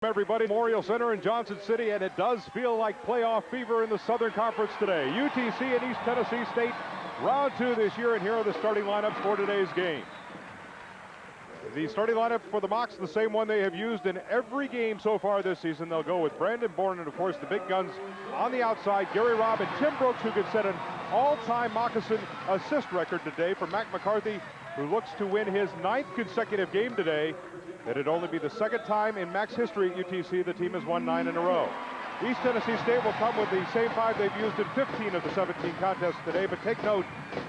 Everybody, Memorial Center in Johnson City, and it does feel like playoff fever in the Southern Conference today. UTC and East Tennessee State, round 2 this year, and here are the starting lineups for today's game. The starting lineup for the Mocs, the same one they have used in every game so far this season. They'll go with Brandon Bourne and, of course, the big guns on the outside, Gary Robb and Tim Brooks, who could set an all-time Moccasin assist record today for Mac McCarthy, who looks to win his 9th consecutive game today. It'd only be the second time in Mac's history at UTC the team has won 9 in a row. East Tennessee State will come with the same 5 they've used in 15 of the 17 contests today, but take note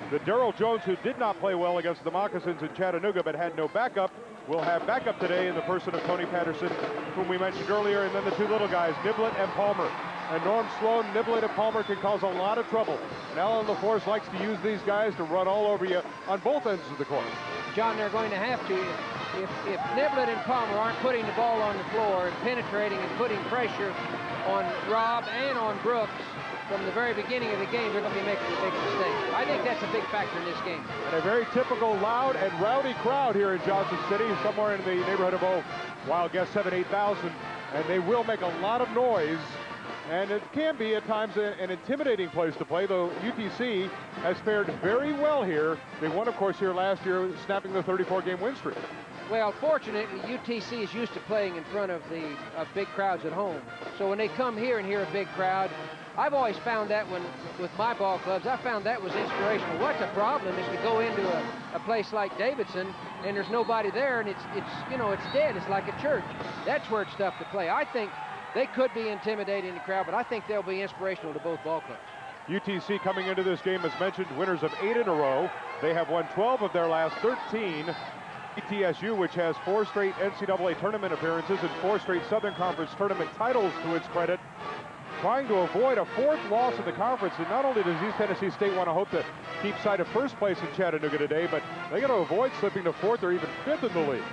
that Darrell Jones, who did not play well against the Moccasins in Chattanooga but had no backup, will have backup today in the person of Tony Patterson, whom we mentioned earlier, and then the two little guys, Niblett and Palmer. And Norm Sloan, Niblett and Palmer can cause a lot of trouble. And Alan LaForce likes to use these guys to run all over you on both ends of the court. John, they're going to have to. If Niblett and Palmer aren't putting the ball on the floor and penetrating and putting pressure on Robb and on Brooks from the very beginning of the game, they're going to be making a big mistake. I think that's a big factor in this game. And a very typical loud and rowdy crowd here in Johnson City, somewhere in the neighborhood of, wild guess, 7,000-8,000. And they will make a lot of noise. And it can be at times an intimidating place to play, though UTC has fared very well here. They won, of course, here last year, snapping the 34-game win streak. Well, fortunately, UTC is used to playing in front of big crowds at home. So when they come here and hear a big crowd, I've always found that with my ball clubs, I found that was inspirational. What's a problem is to go into a place like Davidson and there's nobody there and it's dead. It's like a church. That's where it's tough to play. I think they could be intimidating the crowd, but I think they'll be inspirational to both ball clubs. UTC coming into this game, as mentioned, winners of 8 in a row. They have won 12 of their last 13. ETSU, which has 4 straight NCAA tournament appearances and 4 straight Southern Conference tournament titles to its credit, trying to avoid a 4th loss in the conference. And not only does East Tennessee State want to hope to keep sight of first place in Chattanooga today, but they got to avoid slipping to 4th or even 5th in the league.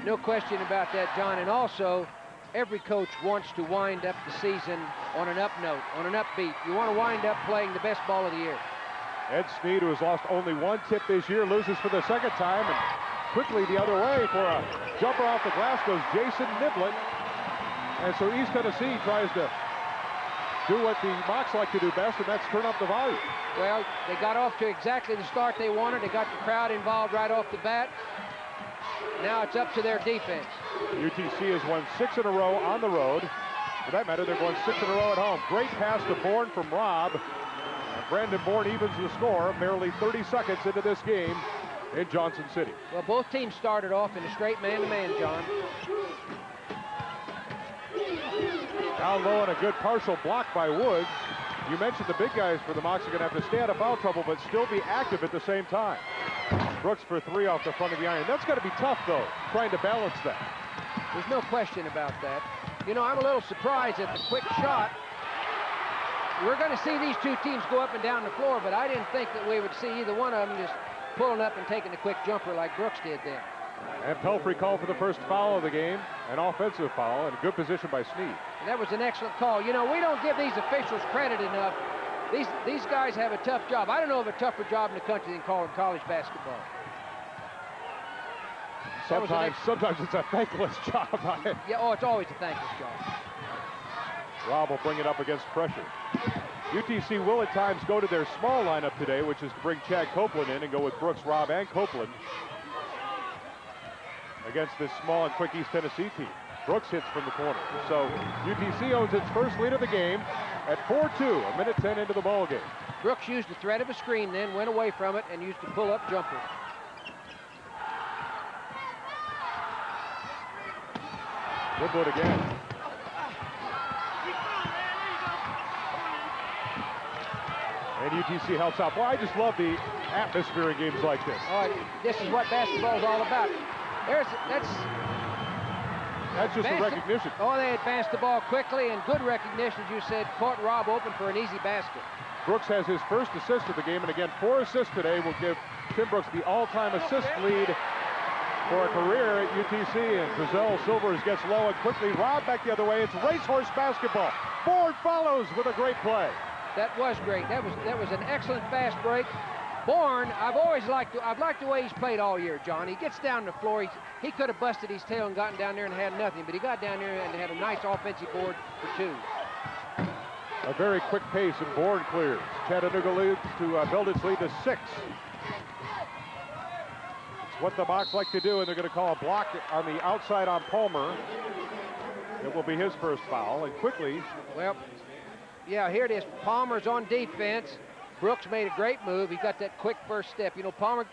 No question about that, John. And also, every coach wants to wind up the season on an up note, on an upbeat. You want to wind up playing the best ball of the year. Ed Sneed, who has lost only 1 tip this year, loses for the second time, and quickly the other way for a jumper off the glass goes Jason Niblett. And so East Tennessee tries to do what the Mocs like to do best, and that's turn up the volume. Well, they got off to exactly the start they wanted. They got the crowd involved right off the bat. Now it's up to their defense. UTC has won 6 in a row on the road. For that matter, they've won 6 in a row at home. Great pass to Bourne from Robb. And Brandon Bourne evens the score barely 30 seconds into this game in Johnson City. Well, both teams started off in a straight man-to-man, John. Down low and a good partial block by Woods. You mentioned the big guys for the Mocs are going to have to stay out of foul trouble but still be active at the same time. Brooks for 3 off the front of the iron. That's got to be tough, though, trying to balance that. There's no question about that. You know, I'm a little surprised at the quick shot. We're going to see these two teams go up and down the floor, but I didn't think that we would see either one of them just pulling up and taking a quick jumper like Brooks did then. And Pelfrey called for the first foul of the game, an offensive foul, and good position by Sneed. And that was an excellent call. You know, we don't give these officials credit enough. These guys have a tough job. I don't know of a tougher job in the country than calling college basketball. Sometimes it's a thankless job. Yeah, it's always a thankless job. Robb will bring it up against pressure. UTC will at times go to their small lineup today, which is to bring Chad Copeland in and go with Brooks, Robb, and Copeland against this small and quick East Tennessee team. Brooks hits from the corner. So UTC owns its first lead of the game at 4-2, a minute 10 into the ball game. Brooks used the threat of a screen then, went away from it, and used a pull-up jumper. Niblett again. And UTC helps out. Boy, I just love the atmosphere in games like this. Oh, this is what basketball is all about. That's just a recognition. Oh, they advanced the ball quickly and good recognition, as you said, caught Robb open for an easy basket. Brooks has his first assist of the game, and again, 4 assists today will give Tim Brooks the all-time assist lead for a career at UTC. And Giselle Silvers gets low and quickly. Robb back the other way. It's racehorse basketball. Bourne follows with a great play. That was great. That was an excellent fast break. Bourne, I've liked the way he's played all year, John. He gets down the floor. He could have busted his tail and gotten down there and had nothing, but he got down there and had a nice offensive board for 2. A very quick pace, and Bourne clears. Chattanooga leads to build its lead to 6. It's what the Mocs like to do, and they're going to call a block on the outside on Palmer. It will be his first foul, and quickly. Well, yeah, here it is. Palmer's on defense. Brooks made a great move. He got that quick first step. You know, Palmer.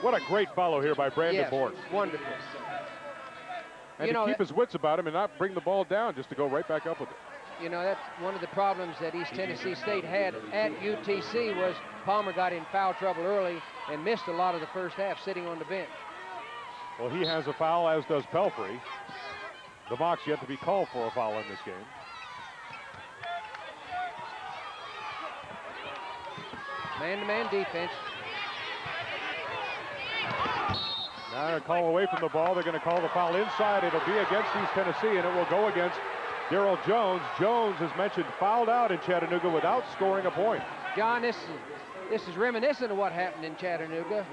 What a great follow here by Brandon Bourne. Wonderful. And to keep his wits about him and not bring the ball down, just to go right back up with it. You know, that's one of the problems that East Tennessee State had at UTC was Palmer got in foul trouble early and missed a lot of the first half sitting on the bench. Well, he has a foul, as does Pelfrey. The Mocs yet to be called for a foul in this game. Man-to-man defense. Now a call away from the ball. They're going to call the foul inside. It'll be against East Tennessee, and it will go against Daryl Jones. Jones, as mentioned, fouled out in Chattanooga without scoring a point. John, this is reminiscent of what happened in Chattanooga.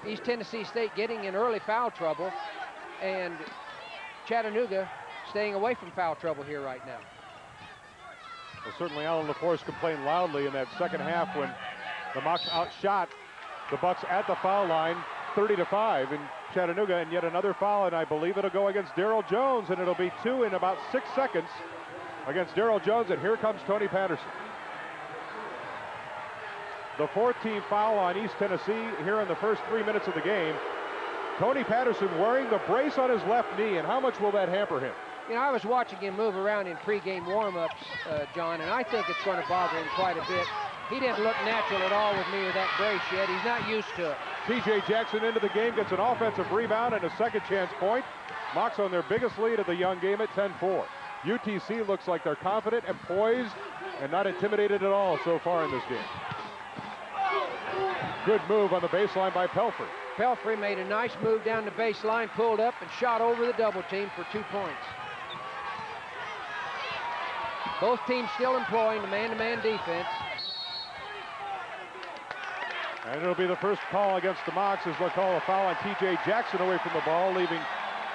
East Tennessee State getting in early foul trouble, and Chattanooga staying away from foul trouble here right now. Well, certainly Alan LaForce complained loudly in that second half when the Mocs outshot the Bucks at the foul line, 30-5 in Chattanooga, and yet another foul, and I believe it'll go against Daryl Jones, and it'll be 2 in about 6 seconds against Daryl Jones, and here comes Tony Patterson. The 4th team foul on East Tennessee here in the first 3 minutes of the game. Tony Patterson wearing the brace on his left knee, and how much will that hamper him? You know, I was watching him move around in pregame warm-ups, John, and I think it's going to bother him quite a bit. He didn't look natural at all with me with that brace yet. He's not used to it. T.J. Jackson into the game, gets an offensive rebound and a second chance point. Mocs on their biggest lead of the young game at 10-4. UTC looks like they're confident and poised and not intimidated at all so far in this game. Good move on the baseline by Pelfrey. Pelfrey made a nice move down the baseline, pulled up and shot over the double team for 2 points. Both teams still employing the man-to-man defense. And it'll be the first call against the Mocs as they'll call a foul on T.J. Jackson away from the ball, leaving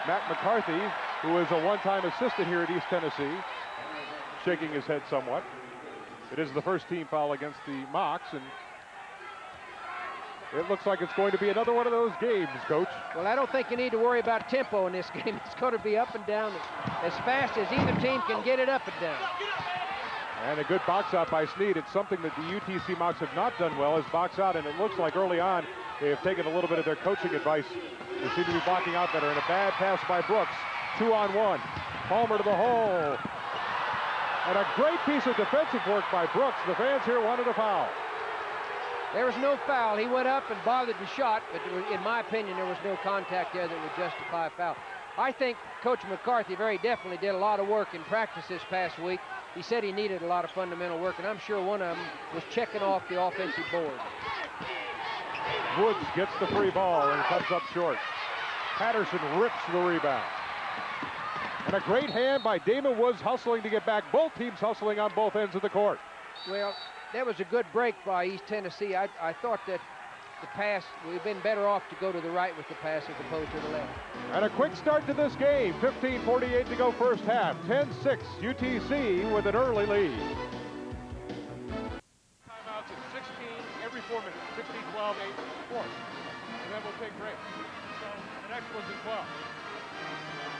Matt McCarthy, who is a one-time assistant here at East Tennessee, shaking his head somewhat. It is the first team foul against the Mocs, and it looks like it's going to be another one of those games, Coach. Well, I don't think you need to worry about tempo in this game. It's going to be up and down as fast as either team can get it up and down. And a good box out by Snead. It's something that the UTC Mocs have not done well, is box out, and it looks like early on they have taken a little bit of their coaching advice. They seem to be blocking out better, and a bad pass by Brooks. 2-on-1. Palmer to the hole. And a great piece of defensive work by Brooks. The fans here wanted a foul. There was no foul. He went up and bothered the shot, but in my opinion, there was no contact there that would justify a foul. I think Coach McCarthy very definitely did a lot of work in practice this past week. He said he needed a lot of fundamental work, and I'm sure one of them was checking off the offensive board. Woods gets the free ball and comes up short. Patterson rips the rebound. And a great hand by Damon Woods hustling to get back. Both teams hustling on both ends of the court. Well, that was a good break by East Tennessee. I thought that the pass, we've been better off to go to the right with the pass as opposed to the left. And a quick start to this game. 15:48 to go first half. 10-6 UTC with an early lead. Timeouts at 16 every 4 minutes. 16, 12, 8, 4. And then we'll take breaks. So the next one's at 12.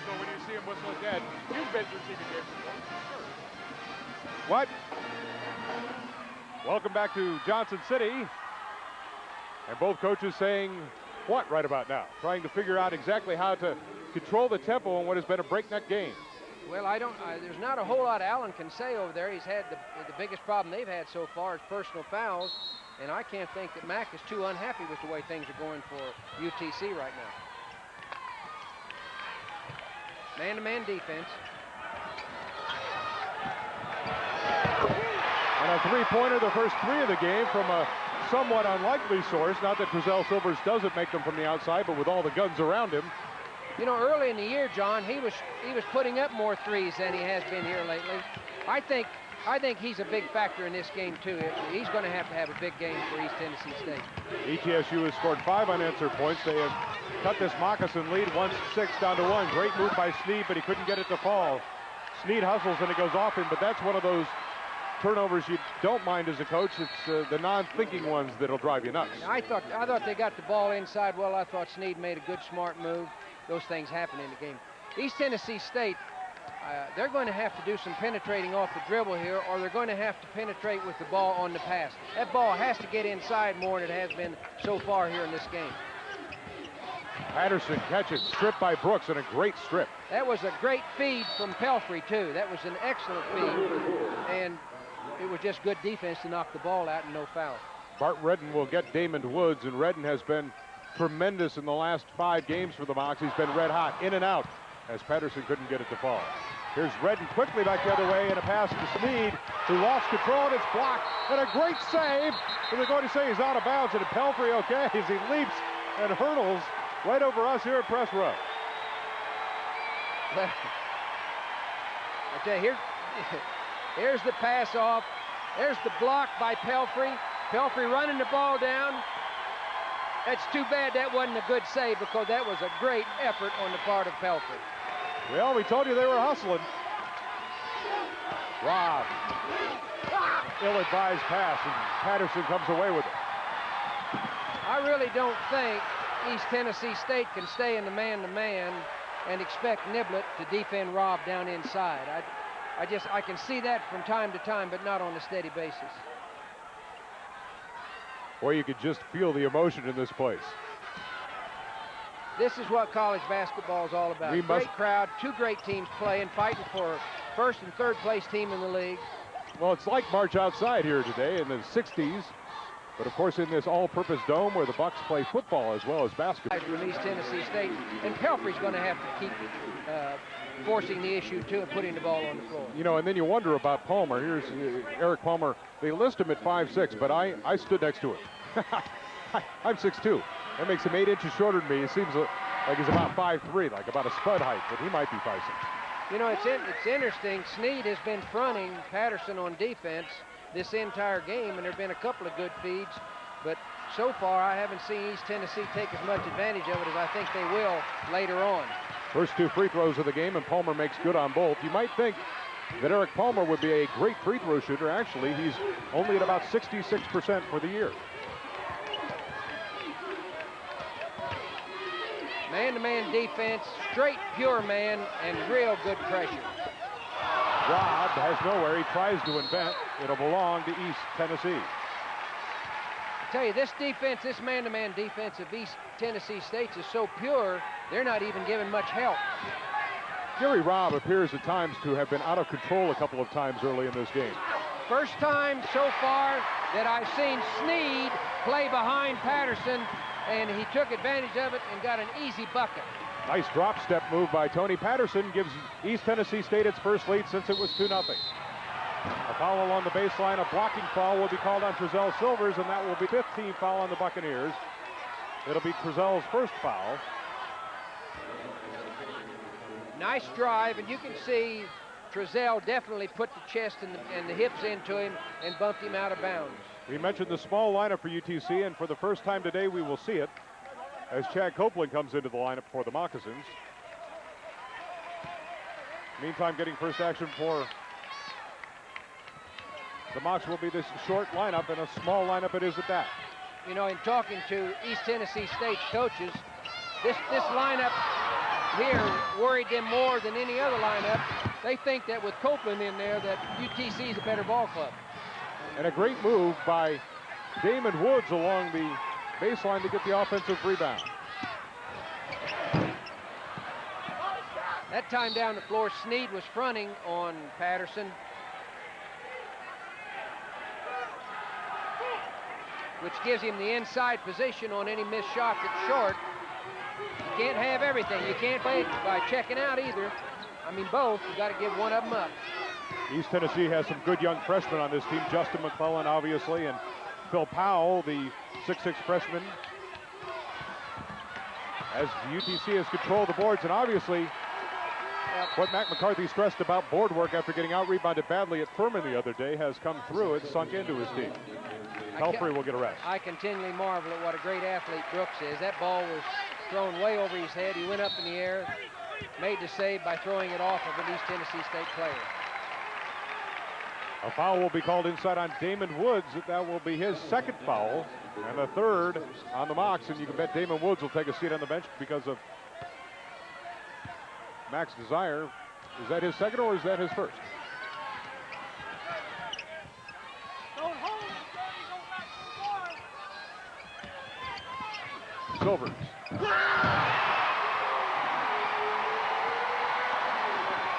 So when you see him whistle at dead, you've been to receiving games before. Sure. What? Welcome back to Johnson City. And both coaches saying what right about now? Trying to figure out exactly how to control the tempo in what has been a breakneck game. Well, there's not a whole lot Allen can say over there. He's had the biggest problem they've had so far is personal fouls. And I can't think that Mac is too unhappy with the way things are going for UTC right now. Man-to-man defense. And a three-pointer, the first 3 of the game from a somewhat unlikely source. Not that Trezell Silvers doesn't make them from the outside, but with all the guns around him. You know, early in the year, John, he was putting up more threes than he has been here lately. I think I think he's a big factor in this game, too. He's going to have a big game for East Tennessee State. ETSU has scored 5 unanswered points. They have cut this Moccasin lead 1-6 down to 1. Great move by Sneed, but he couldn't get it to fall. Sneed hustles and it goes off him, but that's one of those turnovers you don't mind as a coach. It's the non-thinking ones that'll drive you nuts. I thought they got the ball inside well. I thought Sneed made a good, smart move. Those things happen in the game. East Tennessee State, they're going to have to do some penetrating off the dribble here, or they're going to have to penetrate with the ball on the pass. That ball has to get inside more than it has been so far here in this game. Patterson catches, stripped by Brooks, and a great strip. That was a great feed from Pelfrey, too. That was an excellent feed, and it was just good defense to knock the ball out and no foul. Bart Redden will get Damon Woods, and Redden has been tremendous in the last 5 games for the Mocs. He's been red hot, in and out, as Patterson couldn't get it to fall. Here's Redden quickly back the other way, and a pass to Sneed, who lost control, and it's blocked, and a great save. And they're going to say he's out of bounds, and Pelfrey okay as he leaps and hurdles right over us here at press row. I tell you, here's the pass off. There's the block by Pelfrey. Pelfrey running the ball down. That's too bad that wasn't a good save, because that was a great effort on the part of Pelfrey. Well, we told you they were hustling. Rob. Ill-advised pass, and Patterson comes away with it. I really don't think East Tennessee State can stay in the man-to-man and expect Niblett to defend Rob down inside. I can see that from time to time, but not on a steady basis. Boy, you could just feel the emotion in this place. This is what college basketball is all about. Great crowd, 2 great teams playing, fighting for first and third place team in the league. Well, it's like March outside here today in the 60s. But of course, in this all-purpose dome where the Bucks play football as well as basketball. From East Tennessee State, and Pelfrey's going to have to keep forcing the issue too and putting the ball on the floor. You know, and then you wonder about Palmer. Here's Eric Palmer. They list him at 5'6", but I stood next to him. I'm 6'2". That makes him 8 inches shorter than me. It seems like he's about 5'3", like about a spud height, but he might be 5'6". You know, it's interesting. Sneed has been fronting Patterson on defense this entire game, and there have been a couple of good feeds, but so far I haven't seen East Tennessee take as much advantage of it as I think they will later on. First 2 free throws of the game, and Palmer makes good on both. You might think that Eric Palmer would be a great free throw shooter. Actually, he's only at about 66% for the year. Man-to-man defense, straight pure man, and real good pressure. Rob has nowhere. He tries to invent. It'll belong to East Tennessee. I tell you, this defense, this man-to-man defense of East Tennessee State is so pure, they're not even giving much help. Gary Robb appears at times to have been out of control a couple of times early in this game. First time so far that I've seen Sneed play behind Patterson, and he took advantage of it and got an easy bucket. Nice drop step move by Tony Patterson gives East Tennessee State its first lead since it was 2-0. A foul along the baseline, a blocking foul will be called on Trezell Silvers, and that will be 15th foul on the Buccaneers. It'll be Trezell's first foul. Nice drive, and you can see Trezell definitely put the chest and the hips into him and bumped him out of bounds. We mentioned the small lineup for UTC, and for the first time today we will see it as Chad Copeland comes into the lineup for the Moccasins. Meantime, getting first action for the Mocs will be this short lineup, and a small lineup it is at that. You know, in talking to East Tennessee State's coaches, this lineup here worried them more than any other lineup. They think that with Copeland in there that UTC is a better ball club. And a great move by Damon Woods along the baseline to get the offensive rebound. That time down the floor, Sneed was fronting on Patterson, which gives him the inside position on any missed shot that's short. You can't have everything. You can't play by checking out either. I mean, both. You got to give one of them up. East Tennessee has some good young freshmen on this team. Justin McClellan, obviously, and Phil Powell, the 6'6" freshman. As UTC has controlled the boards, and obviously What Mac McCarthy stressed about board work after getting out-rebounded badly at Furman the other day has come through. It's sunk into his team. Pelfrey will get a rest. I continually marvel at what a great athlete Brooks is. That ball was thrown way over his head. He went up in the air, made the save by throwing it off of an East Tennessee State player. A foul will be called inside on Damon Woods. That will be his second foul and the third on the Mocs. And you can bet Damon Woods will take a seat on the bench because of Mac's desire. Is that his second or is that his first? Silvers.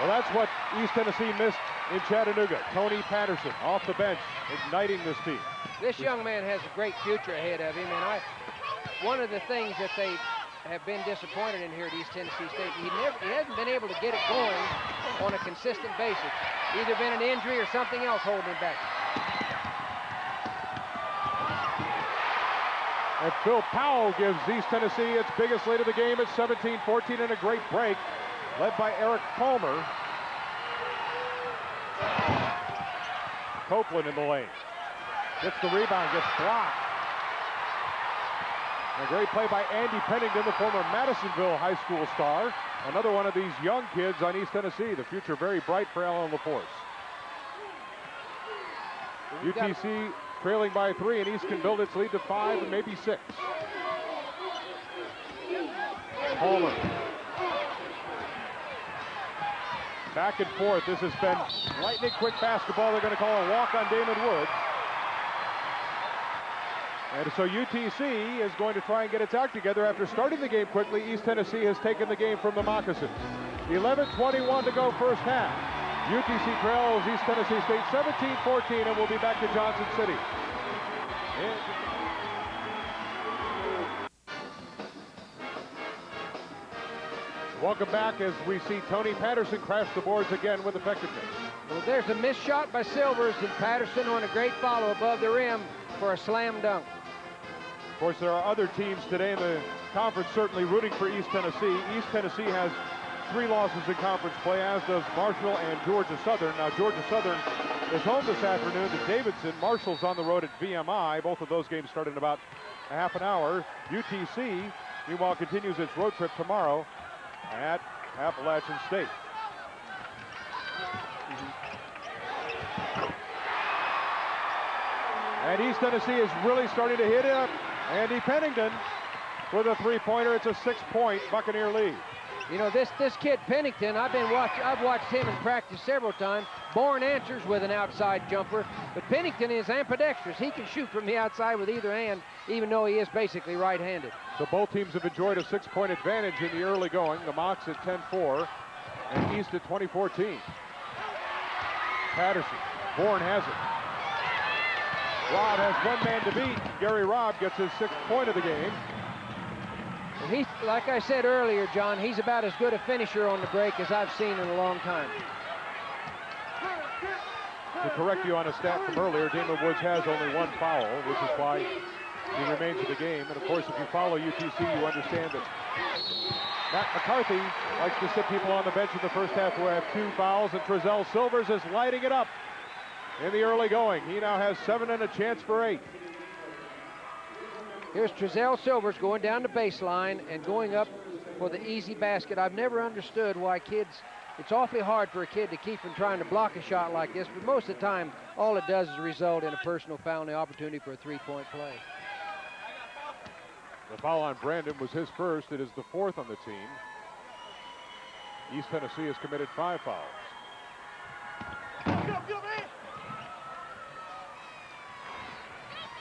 Well, that's what East Tennessee missed in Chattanooga. Tony Patterson off the bench, igniting this team. This young man has a great future ahead of him, and one of the things that they have been disappointed in here at East Tennessee State, he hasn't been able to get it going on a consistent basis. Either been an injury or something else holding him back. And Phil Powell gives East Tennessee its biggest lead of the game at 17-14 and a great break, led by Eric Palmer. Copeland in the lane. Gets the rebound, gets blocked. A great play by Andy Pennington, the former Madisonville High School star. Another one of these young kids on East Tennessee. The future very bright for Alan LaForce. UTC trailing by 3, and East can build its lead to 5 and maybe 6. Palmer. Back and forth. This has been lightning quick basketball. They're going to call a walk on Damon Woods. And so UTC is going to try and get its act together after starting the game quickly. East Tennessee has taken the game from the Moccasins. 11:21 to go first half. UTC trails East Tennessee State 17-14, and we'll be back to Johnson City. Welcome back as we see Tony Patterson crash the boards again with effectiveness. Well, there's a missed shot by Silvers, and Patterson on a great follow above the rim for a slam dunk. Of course, there are other teams today in the conference certainly rooting for East Tennessee. East Tennessee has 3 losses in conference play, as does Marshall and Georgia Southern. Now, Georgia Southern is home this afternoon to Davidson. Marshall's on the road at VMI. Both of those games start in about a half an hour. UTC, meanwhile, continues its road trip tomorrow at Appalachian State. And East Tennessee is really starting to hit it up. Andy Pennington with a 3-pointer. It's a 6-point Buccaneer lead. You know, this kid Pennington, I've watched him in practice several times. Bourne answers with an outside jumper, but Pennington is ambidextrous. He can shoot from the outside with either hand, even though he is basically right-handed. So both teams have enjoyed a 6-point advantage in the early going. The Mocs at 10-4 and East at 20-14. Patterson, Bourne has it. Robb has one man to beat. Gary Robb gets his 6th point of the game. He's, like I said earlier, John, he's about as good a finisher on the break as I've seen in a long time. To correct you on a stat from earlier, Damon Woods has only 1 foul, which is why he remains in the game. And of course, if you follow UTC, you understand that Matt McCarthy likes to sit people on the bench in the first half who have 2 fouls, and Trezell Silvers is lighting it up in the early going. He now has 7 and a chance for 8. Here's Trezell Silvers going down the baseline and going up for the easy basket. I've never understood why kids, it's awfully hard for a kid to keep from trying to block a shot like this, but most of the time, all it does is result in a personal foul and the opportunity for a 3-point play. The foul on Brandon was his first. It is the 4th on the team. East Tennessee has committed 5 fouls.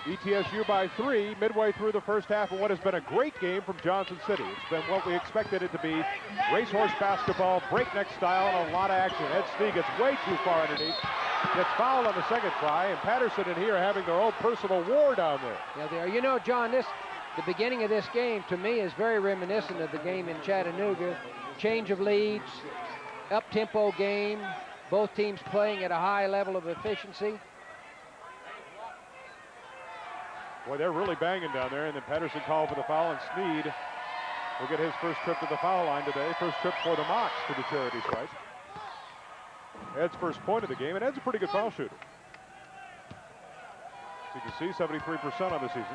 ETSU by 3 midway through the first half of what has been a great game from Johnson City. It's been what we expected it to be. Racehorse basketball, breakneck style, and a lot of action. Ed Stee gets way too far underneath. Gets fouled on the second try, and Patterson and he are having their own personal war down there. Yeah, they are. You know, John, the beginning of this game, to me, is very reminiscent of the game in Chattanooga. Change of leads, up-tempo game, both teams playing at a high level of efficiency. Boy, they're really banging down there, and then Patterson called for the foul, and Sneed will get his first trip to the foul line today. First trip for the Mocs to the charity stripe. Ed's first point of the game, and Ed's a pretty good foul shooter. As you can see, 73% on the season.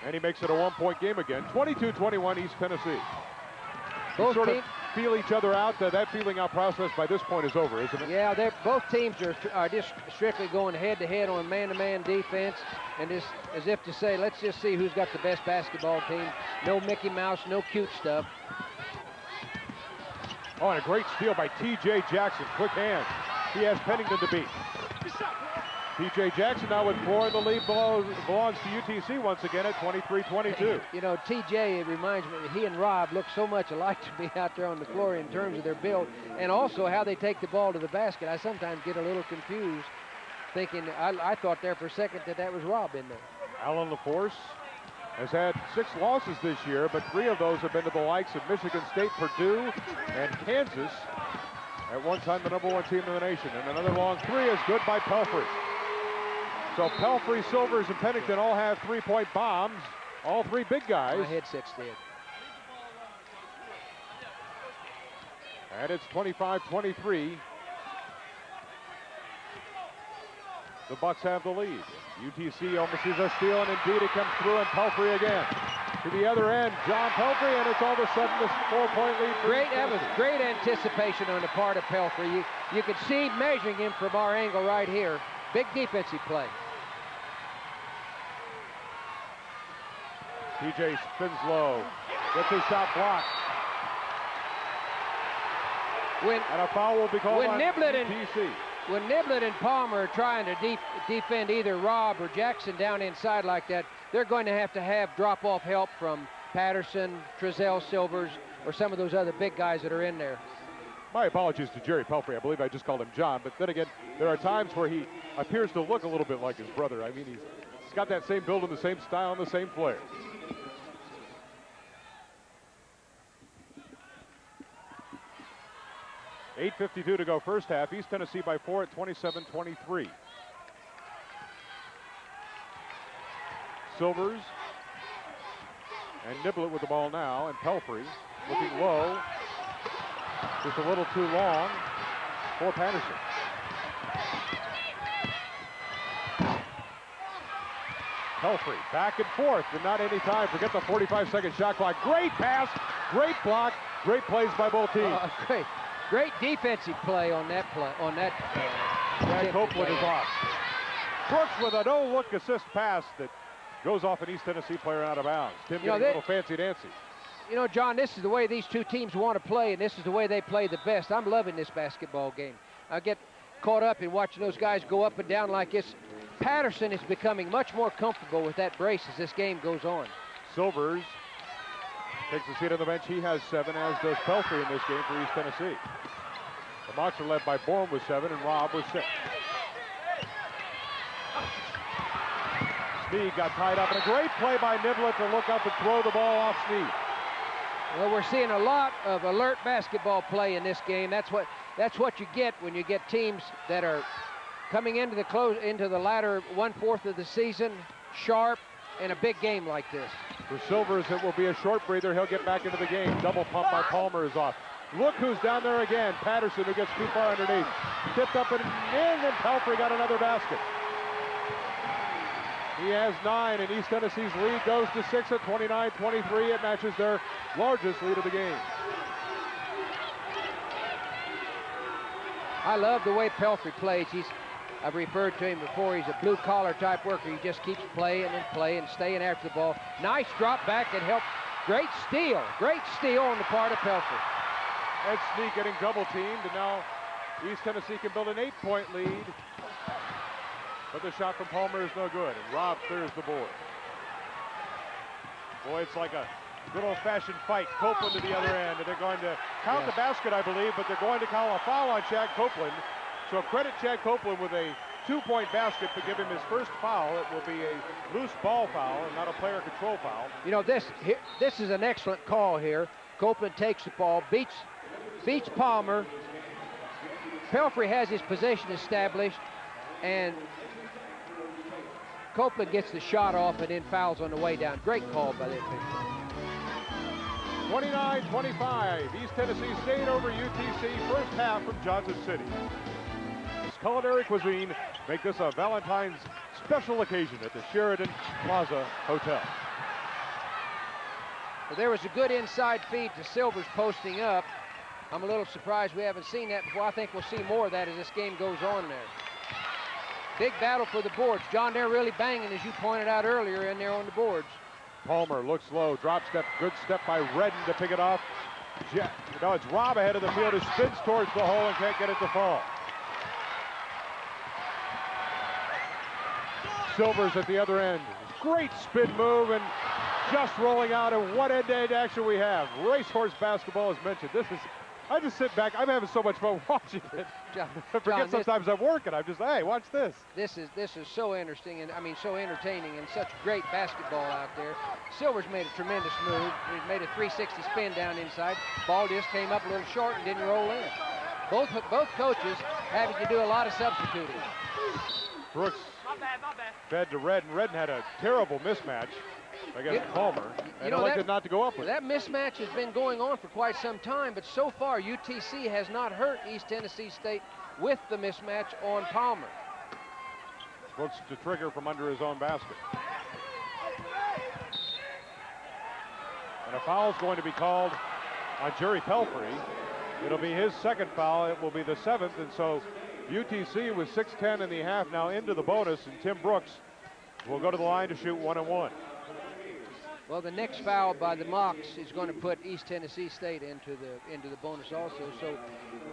And he makes it a one-point game again. 22-21 East Tennessee. Both sort teams of feel each other out. That feeling out process by this point is over, isn't it? Yeah, both teams are just strictly going head-to-head on man-to-man defense, and just as if to say, let's just see who's got the best basketball team. No Mickey Mouse, no cute stuff. Oh, and a great steal by T.J. Jackson. Quick hands. He has Pennington to beat. T.J. Jackson now with 4 in the lead belongs to UTC once again at 23-22. You know, T.J., it reminds me, he and Rob look so much alike to me out there on the floor in terms of their build and also how they take the ball to the basket. I sometimes get a little confused thinking, I thought there for a second that was Rob in there. Alan LaForce has had 6 losses this year, but 3 of those have been to the likes of Michigan State, Purdue, and Kansas. At one time, the #1 team in the nation. And another long 3 is good by Pelfrey. So Pelfrey, Silvers, and Pennington all have 3-point bombs. All 3 big guys. My headset's dead. And it's 25-23. The Bucks have the lead. UTC almost sees a steal, and indeed it comes through, and Pelfrey again. To the other end, John Pelfrey, and it's all of a sudden this 4-point lead. That was great anticipation on the part of Pelfrey. You could see measuring him from our angle right here. Big defensive play. TJ spins low, gets his shot blocked. And a foul will be called on UTC. When Niblett and Palmer are trying to defend either Rob or Jackson down inside like that, they're going to have drop-off help from Patterson, Trezell, Silvers, or some of those other big guys that are in there. My apologies to Jerry Pelfrey. I believe I just called him John, but then again, there are times where he appears to look a little bit like his brother. I mean, he's got that same build and the same style and the same flair. .8:52 to go first half. East Tennessee by 4 at 27-23. Silvers and Niblett with the ball now, and Pelfrey looking low. Just a little too long for Patterson. Pelfrey back and forth, and not any time. Forget the 45-second shot clock. Great pass, great block, great plays by both teams. Great defensive play on that play. Chad Copeland is off. Brooks with a no-look assist pass that goes off an East Tennessee player out of bounds. Tim getting a little fancy-dancy. You know, John, this is the way these two teams want to play, and this is the way they play the best. I'm loving this basketball game. I get caught up in watching those guys go up and down like this. Patterson is becoming much more comfortable with that brace as this game goes on. Silvers takes a seat on the bench. He has 7, as does Pelfrey in this game for East Tennessee. The Mocs are led by Bourne with 7 and Rob with 6. Snead got tied up, and a great play by Niblett to look up and throw the ball off Snead. Well, we're seeing a lot of alert basketball play in this game. That's what you get when you get teams that are coming into the latter 1/4 of the season, sharp, in a big game like this. For Silvers, it will be a short breather. He'll get back into the game. Double pump by Palmer is off. Look who's down there again. Patterson, who gets too far underneath. Tipped up and in, and Pelfrey got another basket. He has 9, and East Tennessee's lead goes to 6 at 29-23. It matches their largest lead of the game. I love the way Pelfrey plays. I've referred to him before. He's a blue-collar type worker. He just keeps playing and staying after the ball. Nice drop back that helped. Great steal on the part of Pelfrey. Ed Snead getting double-teamed, and now East Tennessee can build an 8-point lead. But the shot from Palmer is no good, and Rob clears the board. Boy, it's like a good old-fashioned fight. Copeland to the other end, and they're going to count the basket, I believe, but they're going to call a foul on Chad Copeland. So credit Chad Copeland with a 2-point basket to give him his first foul. It will be a loose ball foul and not a player control foul. You know, this is an excellent call here. Copeland takes the ball, beats Palmer. Pelfrey has his position established, and Copeland gets the shot off and then fouls on the way down. Great call by the official. 29-25, East Tennessee State over UTC, first half from Johnson City. This culinary cuisine make this a Valentine's special occasion at the Sheridan Plaza Hotel. Well, there was a good inside feed to Silvers posting up. I'm a little surprised we haven't seen that before. I think we'll see more of that as this game goes on there. Big battle for the boards. John, they're really banging, as you pointed out earlier, in there on the boards. Palmer looks low, drop step, good step by Redden to pick it off. No, it's Robb ahead of the field who spins towards the hole and can't get it to fall. Silvers at the other end. Great spin move and just rolling out, and what end-to-end action we have. Racehorse basketball is mentioned. This is, I just sit back, I'm having so much fun watching it. I forget sometimes I'm working. I'm just, hey, watch this. This is so interesting, and I mean so entertaining, and such great basketball out there. Silvers made a tremendous move. He made a 360 spin down inside. Ball just came up a little short and didn't roll in. Both coaches having to do a lot of substituting. Brooks fed to Redden. Redden had a terrible mismatch against Palmer, and elected not to go up with it. That mismatch has been going on for quite some time, but so far UTC has not hurt East Tennessee State with the mismatch on Palmer. Looks to trigger from under his own basket. And a foul is going to be called on Jerry Pelfrey. It'll be his second foul. It will be the 7th, and so UTC with 6:10 in the half now into the bonus, and Tim Brooks will go to the line to shoot 1-1. Well, the next foul by the Mocs is going to put East Tennessee State into the bonus also. So,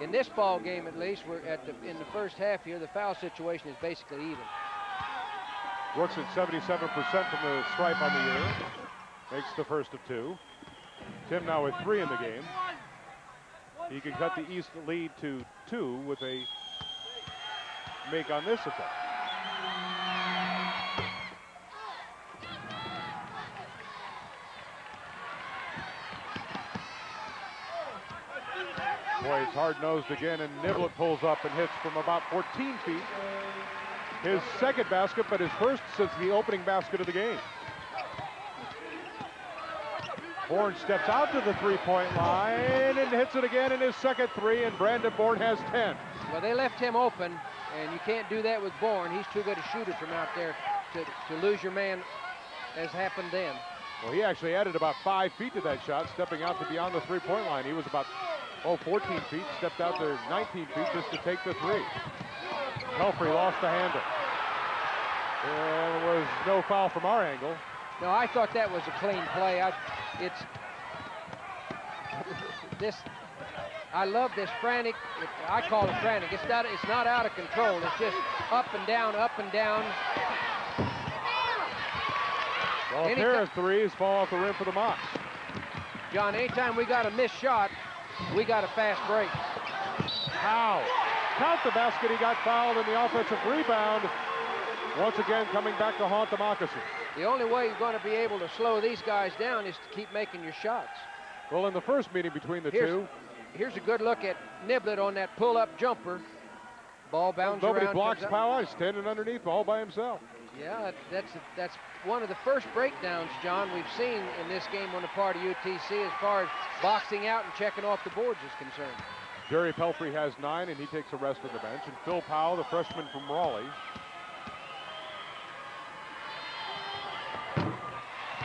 in this ball game at least, we're in the first half here. The foul situation is basically even. Brooks at 77% from the stripe on the year, makes the first of 2. Tim now with 3 in the game. He can cut the East lead to 2 with a make on this attempt. Boy, it's hard-nosed again, and Niblett pulls up and hits from about 14 feet. His second basket, but his first since the opening basket of the game. Bourne steps out to the three-point line and hits it again in his second 3, and Brandon Bourne has 10. Well, they left him open, and you can't do that with Bourne. He's too good a shooter from out there to lose your man, as happened then. Well, he actually added about 5 feet to that shot, stepping out to beyond the three-point line. He was about 14 feet, stepped out to 19 feet just to take the 3. Pelfrey lost the handle. There was no foul from our angle. No, I thought that was a clean play. I love this frantic. I call it frantic. It's not out of control. It's just up and down, up and down. Well, a pair of 3s fall off the rim for the Mocs. John, anytime we got a missed shot, we got a fast break. How? Count the basket. He got fouled in the offensive rebound. Once again, coming back to haunt the Moccasins. The only way you're going to be able to slow these guys down is to keep making your shots. Well, in the first meeting between the two. Here's a good look at Niblett on that pull-up jumper. Ball bounces around. Nobody blocks Powell. He's standing underneath all by himself. Yeah, that's one of the first breakdowns, John, we've seen in this game on the part of UTC as far as boxing out and checking off the boards is concerned. Jerry Pelfrey has 9, and he takes a rest on the bench. And Phil Powell, the freshman from Raleigh.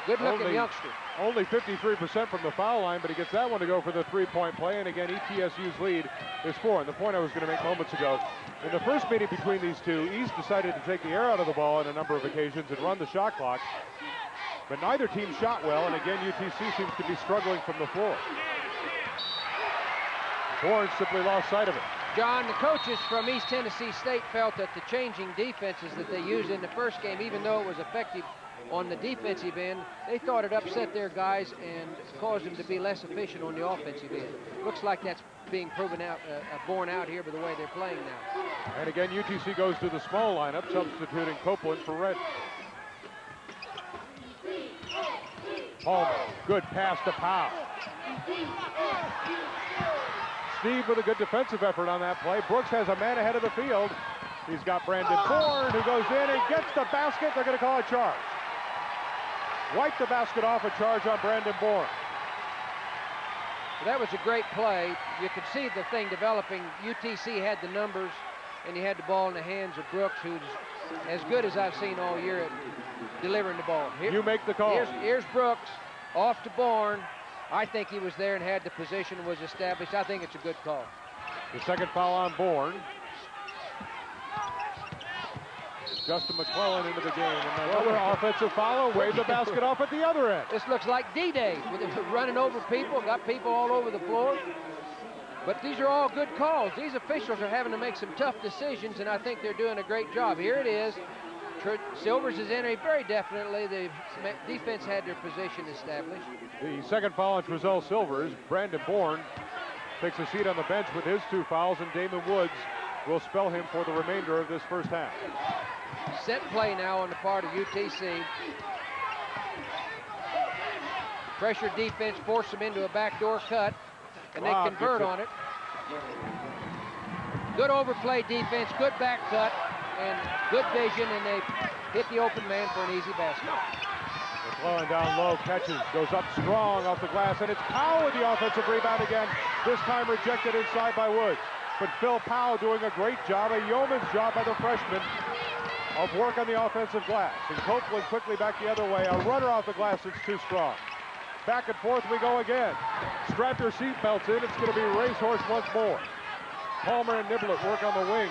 Good-looking youngster. Only 53% from the foul line, but he gets that one to go for the three-point play. And again, ETSU's lead is 4. And the point I was going to make moments ago, in the first meeting between these two, East decided to take the air out of the ball on a number of occasions and run the shot clock. But neither team shot well, and again, UTC seems to be struggling from the floor. Bourne simply lost sight of it. John, the coaches from East Tennessee State felt that the changing defenses that they used in the first game, even though it was effective on the defensive end, they thought it upset their guys and caused them to be less efficient on the offensive end. Looks like that's being proven out, borne out here by the way they're playing now. And again, UTC goes to the small lineup, substituting Copeland for Red. Palmer, good pass to Powell. Steve with a good defensive effort on that play. Brooks has a man ahead of the field. He's got Brandon Bourne, who goes in and gets the basket. They're going to call a charge. Wipe the basket off, a charge on Brandon Bourne. That was a great play. You could see the thing developing. UTC had the numbers, and he had the ball in the hands of Brooks, who's as good as I've seen all year at delivering the ball. You make the call. Here's Brooks, off to Bourne. I think he was there and had the position and was established. I think it's a good call. The second foul on Bourne. Justin McClellan into the game. And another offensive foul. Wave the basket off at the other end. This looks like D-Day, running over people, got people all over the floor. But these are all good calls. These officials are having to make some tough decisions, and I think they're doing a great job. Here it is. Silvers is entering very definitely. The defense had their position established. The second foul on Trezell Silvers. Brandon Bourne takes a seat on the bench with his 2 fouls, and Damon Woods will spell him for the remainder of this first half. Set play now on the part of UTC. Pressure defense forced them into a backdoor cut, and they convert on it. Good overplay defense, good back cut, and good vision, and they hit the open man for an easy basket. McClellan down low, catches, goes up strong off the glass, and it's Powell with the offensive rebound again. This time rejected inside by Woods. But Phil Powell doing a great job, a yeoman's job by the freshman, of work on the offensive glass. And Copeland quickly back the other way. A runner off the glass, it's too strong. Back and forth we go again. Strap your seatbelts in. It's going to be racehorse once more. Palmer and Niblett work on the wing.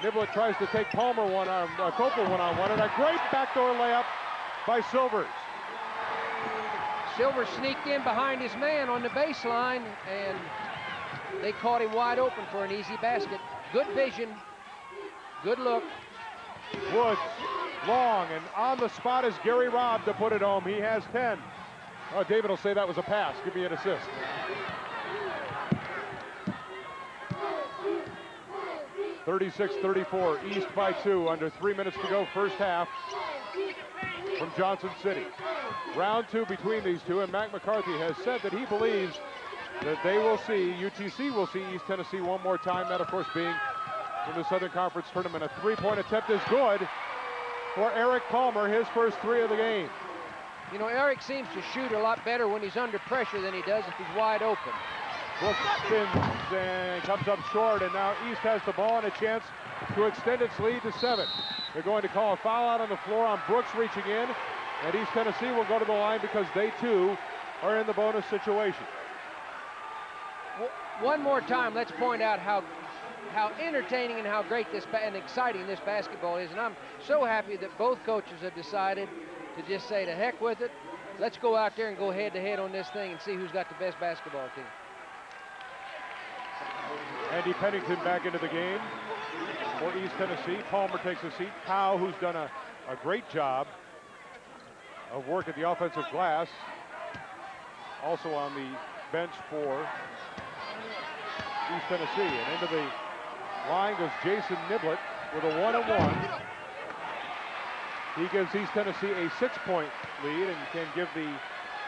Niblett tries to take Palmer one-on, Copeland one-on-one, and a great backdoor layup by Silvers. Silvers sneaked in behind his man on the baseline, and they caught him wide open for an easy basket. Good vision, good look. Woods, long, and on the spot is Gary Robb to put it home. He has 10. Oh, David will say that was a pass. Give me an assist. (36-34), East by 2, under 3 minutes to go, first half from Johnson City. Round 2 between these two, and Mac McCarthy has said that he believes that they will see, UTC will see East Tennessee one more time, that of course being in the Southern Conference Tournament. A 3-point attempt is good for Eric Palmer, his first 3 of the game. You know, Eric seems to shoot a lot better when he's under pressure than he does if he's wide open. Brooks spins and comes up short, and now East has the ball and a chance to extend its lead to 7. They're going to call a foul out on the floor on Brooks reaching in, and East Tennessee will go to the line because they too are in the bonus situation. One more time, let's point out how entertaining and how great and exciting this basketball is, and I'm so happy that both coaches have decided to just say to heck with it. Let's go out there and go head-to-head on this thing and see who's got the best basketball team. Andy Pennington back into the game for East Tennessee. Palmer takes a seat. Powell, who's done a great job of work at the offensive glass, also on the bench for East Tennessee. And into the line goes Jason Niblett with a 1-on-1. He gives East Tennessee a 6-point lead and can give the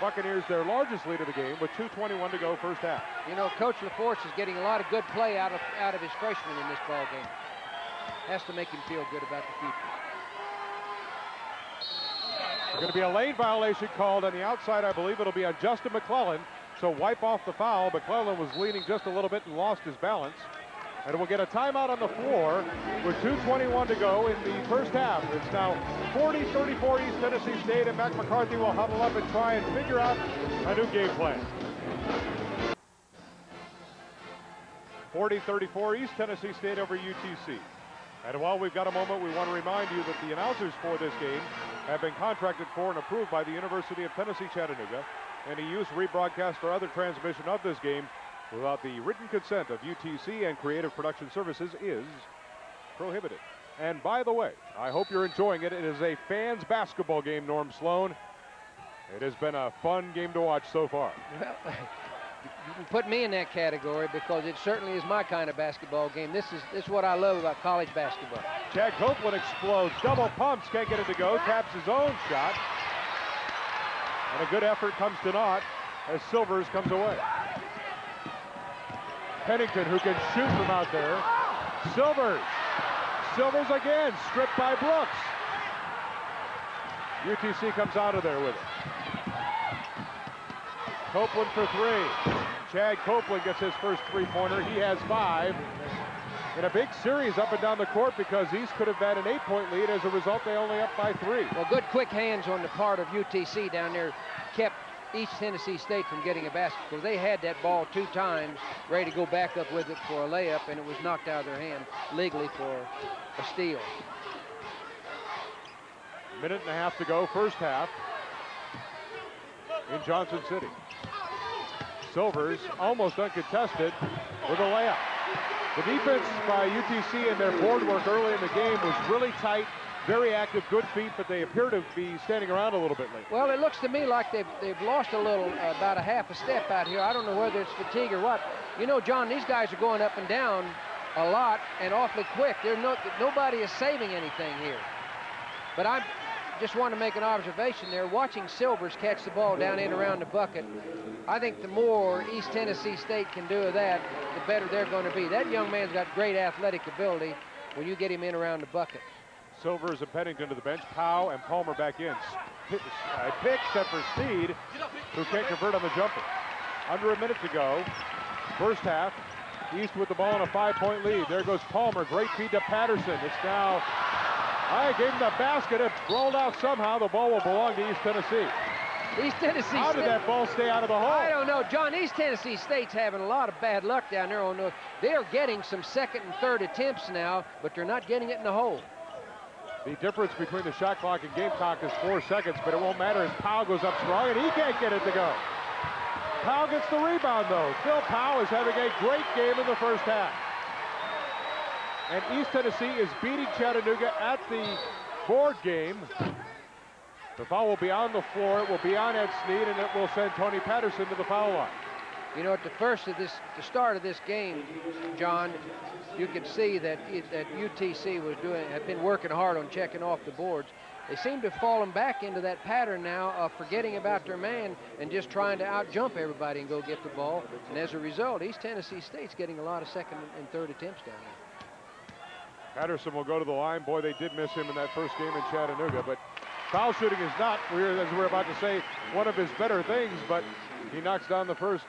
Buccaneers their largest lead of the game with 2:21 to go first half. You know, Coach LaForce is getting a lot of good play out of his freshmen in this ball game. Has to make him feel good about the future. There's going to be a lane violation called on the outside. I believe it'll be on Justin McClellan. So wipe off the foul. McClellan was leaning just a little bit and lost his balance. And we'll get a timeout on the floor with 2:21 to go in the first half. It's now 40-34 East Tennessee State, and Mac McCarthy will huddle up and try and figure out a new game plan. 40-34 East Tennessee State over UTC. And while we've got a moment, we want to remind you that the announcers for this game have been contracted for and approved by the University of Tennessee, Chattanooga. Any use, rebroadcast, or other transmission of this game without the written consent of UTC and Creative Production Services is prohibited. And by the way, I hope you're enjoying it. It is a fans basketball game, Norm Sloan. It has been a fun game to watch so far. Well, you can put me in that category because it certainly is my kind of basketball game. This is what I love about college basketball. Chad Copeland explodes, double pumps, can't get it to go, taps his own shot. And a good effort comes to naught as Silvers comes away. Pennington, who can shoot from out there. Silvers Silvers again, stripped by Brooks. UTC comes out of there with it. Copeland for three. Chad Copeland gets his first three-pointer. He has 5. In a big series up and down the court because East could have had an 8-point lead. As a result, they only up by 3. Well, good quick hands on the part of UTC down there kept East Tennessee State from getting a basket, because they had that ball 2 times, ready to go back up with it for a layup, and it was knocked out of their hand legally for a steal. Minute and a half to go, first half in Johnson City. Silvers almost uncontested with a layup. The defense by UTC and their board work early in the game was really tight, very active, good feet, but they appear to be standing around a little bit lately. Well, it looks to me like they've lost a little, about a half a step out here. I don't know whether it's fatigue or what. You know, John, these guys are going up and down a lot and awfully quick. Nobody is saving anything here. But I just want to make an observation there. Watching Silvers catch the ball down in around the bucket, I think the more East Tennessee State can do of that, the better they're going to be. That young man's got great athletic ability when you get him in around the bucket. Silvers and Pennington to the bench. Powell and Palmer back in. Pick set for Steed, who can't convert on the jumper. Under a minute to go. First half. East with the ball in a 5-point lead. There goes Palmer. Great feed to Patterson. It's now, I gave him the basket. It rolled out somehow. The ball will belong to East Tennessee. East Tennessee How did that ball stay out of the hole? I don't know, John. East Tennessee State's having a lot of bad luck down there on the. They're getting some second and third attempts now, but they're not getting it in the hole. The difference between the shot clock and game clock is 4 seconds, but it won't matter as Powell goes up strong, and he can't get it to go. Powell gets the rebound, though. Phil Powell is having a great game in the first half. And East Tennessee is beating Chattanooga at the board game. The foul will be on the floor. It will be on Ed Sneed, and it will send Tony Patterson to the foul line. You know, at the start of this game, John, you could see that UTC had been working hard on checking off the boards. They seem to have fallen back into that pattern now of forgetting about their man and just trying to out-jump everybody and go get the ball. And as a result, East Tennessee State's getting a lot of second and third attempts down there. Patterson will go to the line. Boy, they did miss him in that first game in Chattanooga, but foul shooting is not, as we're about to say, one of his better things, but he knocks down the first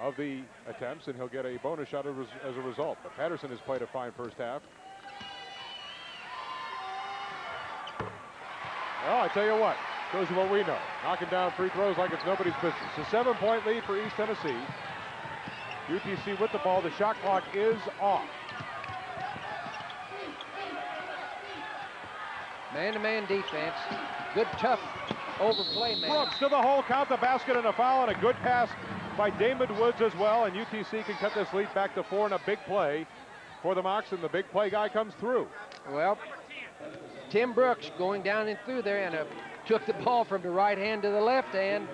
of the attempts, and he'll get a bonus shot as a result. But Patterson has played a fine first half. Well, I tell you what, shows you what we know. Knocking down free throws like it's nobody's business. A 7-point lead for East Tennessee. UTC with the ball. The shot clock is off. Man-to-man defense. Good, tough overplay, man. Brooks to the hole, count the basket and a foul, and a good pass by Damon Woods as well, and UTC can cut this lead back to 4 in a big play for the Mocs, and the big play guy comes through. Well, Tim Brooks going down and through there and took the ball from the right hand to the left hand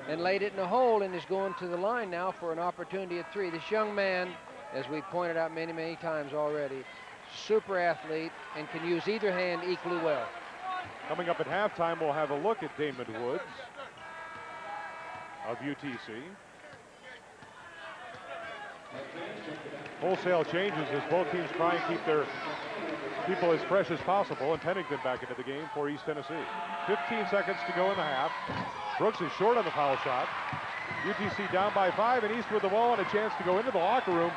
and laid it in the hole and is going to the line now for an opportunity at 3. This young man, as we've pointed out many, many times already, super athlete and can use either hand equally well. Coming up at halftime, we'll have a look at Damon Woods of UTC. Wholesale changes as both teams try and keep their people as fresh as possible, and Pennington back into the game for East Tennessee. 15 seconds to go in the half. Brooks is short on the foul shot. UTC down by 5, and East with the ball and a chance to go into the locker room.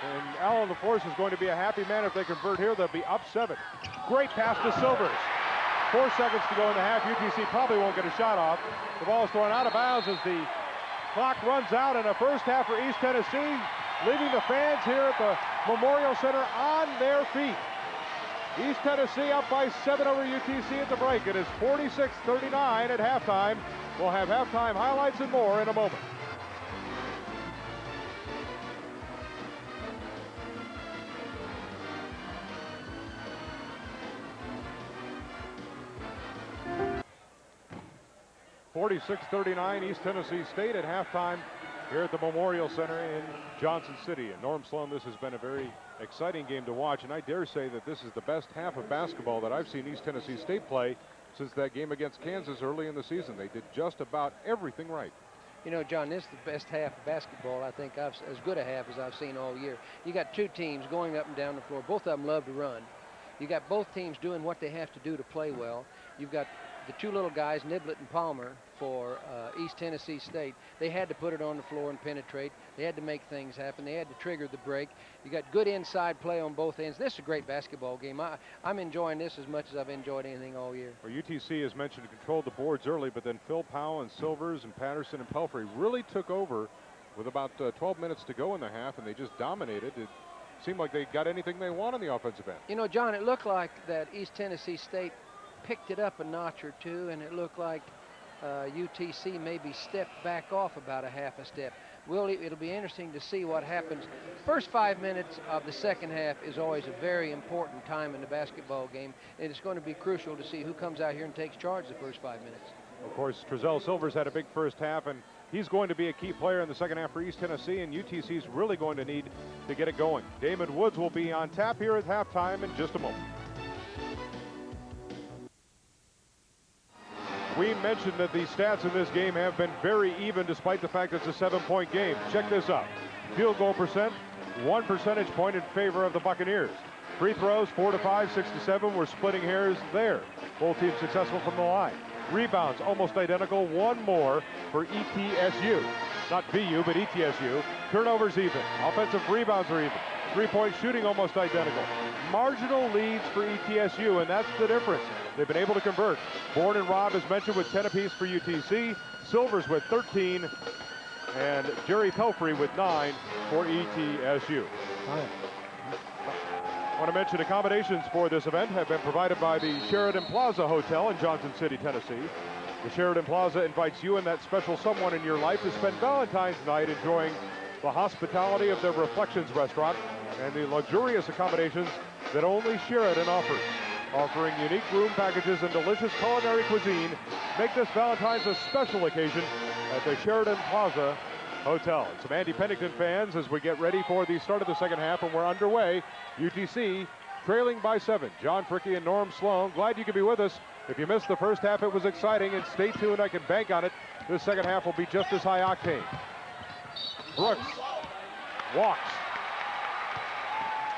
And Alan LaForce is going to be a happy man if they convert here. They'll be up 7. Great pass to Silvers. 4 seconds to go in the half. UTC probably won't get a shot off. The ball is thrown out of bounds as the clock runs out in the first half for East Tennessee, leaving the fans here at the Memorial Center on their feet. East Tennessee up by 7 over UTC at the break. It is 46-39 at halftime. We'll have halftime highlights and more in a moment. (46-39) East Tennessee State at halftime here at the Memorial Center in Johnson City. And Norm Sloan, this has been a very exciting game to watch, and I dare say that this is the best half of basketball that I've seen East Tennessee State play since that game against Kansas early in the season. They did just about everything right. You know, John, this is the best half of basketball I think as good a half as I've seen all year. You got two teams going up and down the floor. Both of them love to run. You got both teams doing what they have to do to play well. You've got the two little guys, Niblett and Palmer, for East Tennessee State. They had to put it on the floor and penetrate. They had to make things happen. They had to trigger the break. You got good inside play on both ends. This is a great basketball game. I'm enjoying this as much as I've enjoyed anything all year. Well, UTC, as mentioned, controlled the boards early, but then Phil Powell and Silvers and Patterson and Pelfrey really took over with about 12 minutes to go in the half, and they just dominated. It seemed like they got anything they want on the offensive end. You know, John, it looked like that East Tennessee State picked it up a notch or two, and it looked like UTC maybe stepped back off about a half a step. It'll be interesting to see what happens. First 5 minutes of the second half is always a very important time in the basketball game, and it's going to be crucial to see who comes out here and takes charge the first 5 minutes. Of course, Trezell Silvers had a big first half, and he's going to be a key player in the second half for East Tennessee, and UTC's really going to need to get it going. Damon Woods will be on tap here at halftime in just a moment. We mentioned that the stats in this game have been very even despite the fact it's a 7-point game. Check this out. Field goal percent, 1 percentage point in favor of the Buccaneers. Free throws, 4 to 5, 6 to 7. We're splitting hairs there. Both teams successful from the line. Rebounds, almost identical. One more for ETSU. Not VU, but ETSU. Turnovers even. Offensive rebounds are even. Three-point shooting almost identical. Marginal leads for ETSU, and that's the difference. They've been able to convert. Bourne and Robb, as mentioned, with 10 apiece for UTC. Silvers with 13, and Jerry Pelfrey with 9 for ETSU. I want to mention accommodations for this event have been provided by the Sheridan Plaza Hotel in Johnson City, Tennessee. The Sheridan Plaza invites you and that special someone in your life to spend Valentine's night enjoying the hospitality of the Reflections restaurant and the luxurious accommodations that only Sheridan offers. Offering unique room packages and delicious culinary cuisine, make this Valentine's a special occasion at the Sheridan Plaza Hotel. And some Andy Pennington fans as we get ready for the start of the second half, and we're underway. UTC trailing by 7. John Fricke and Norm Sloan, glad you could be with us. If you missed the first half, it was exciting, and stay tuned, I can bank on it. This second half will be just as high octane. Brooks walks.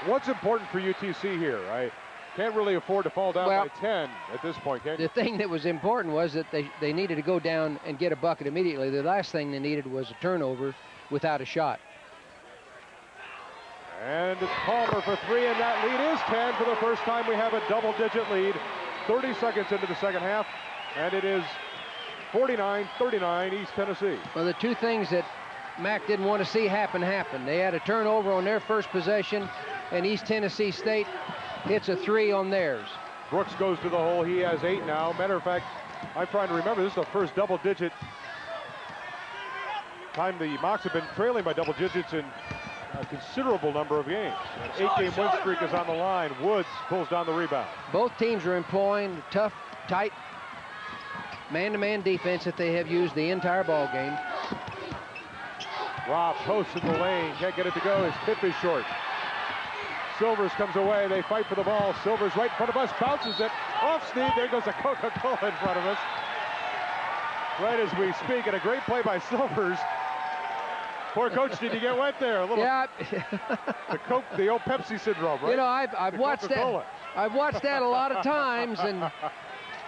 What's important for UTC here? I can't really afford to fall down by 10 at this point, can you? The thing that was important was that they needed to go down and get a bucket immediately. The last thing they needed was a turnover without a shot. And it's Palmer for 3, and that lead is 10. For the first time, we have a double-digit lead. 30 seconds into the second half, and it is 49-39 East Tennessee. Well, the two things that Mac didn't want to see happen. They had a turnover on their first possession, and East Tennessee State hits a 3 on theirs. Brooks goes to the hole. He has 8 now. Matter of fact, I'm trying to remember, this is the first double-digit time the Mocs have been trailing by double digits in a considerable number of games. An 8-game win streak is on the line. Woods pulls down the rebound. Both teams are employing tough, tight, man-to-man defense that they have used the entire ball game. Robb posts in the lane, can't get it to go. His tip is short. Silvers comes away. They fight for the ball. Silvers right in front of us, bounces it off Steve. There goes a Coca-Cola in front of us. Right as we speak, and a great play by Silvers. Poor coach, did you get wet there? A little. Yeah. the old Pepsi syndrome, right? You know, I've watched that. I've watched that a lot of times and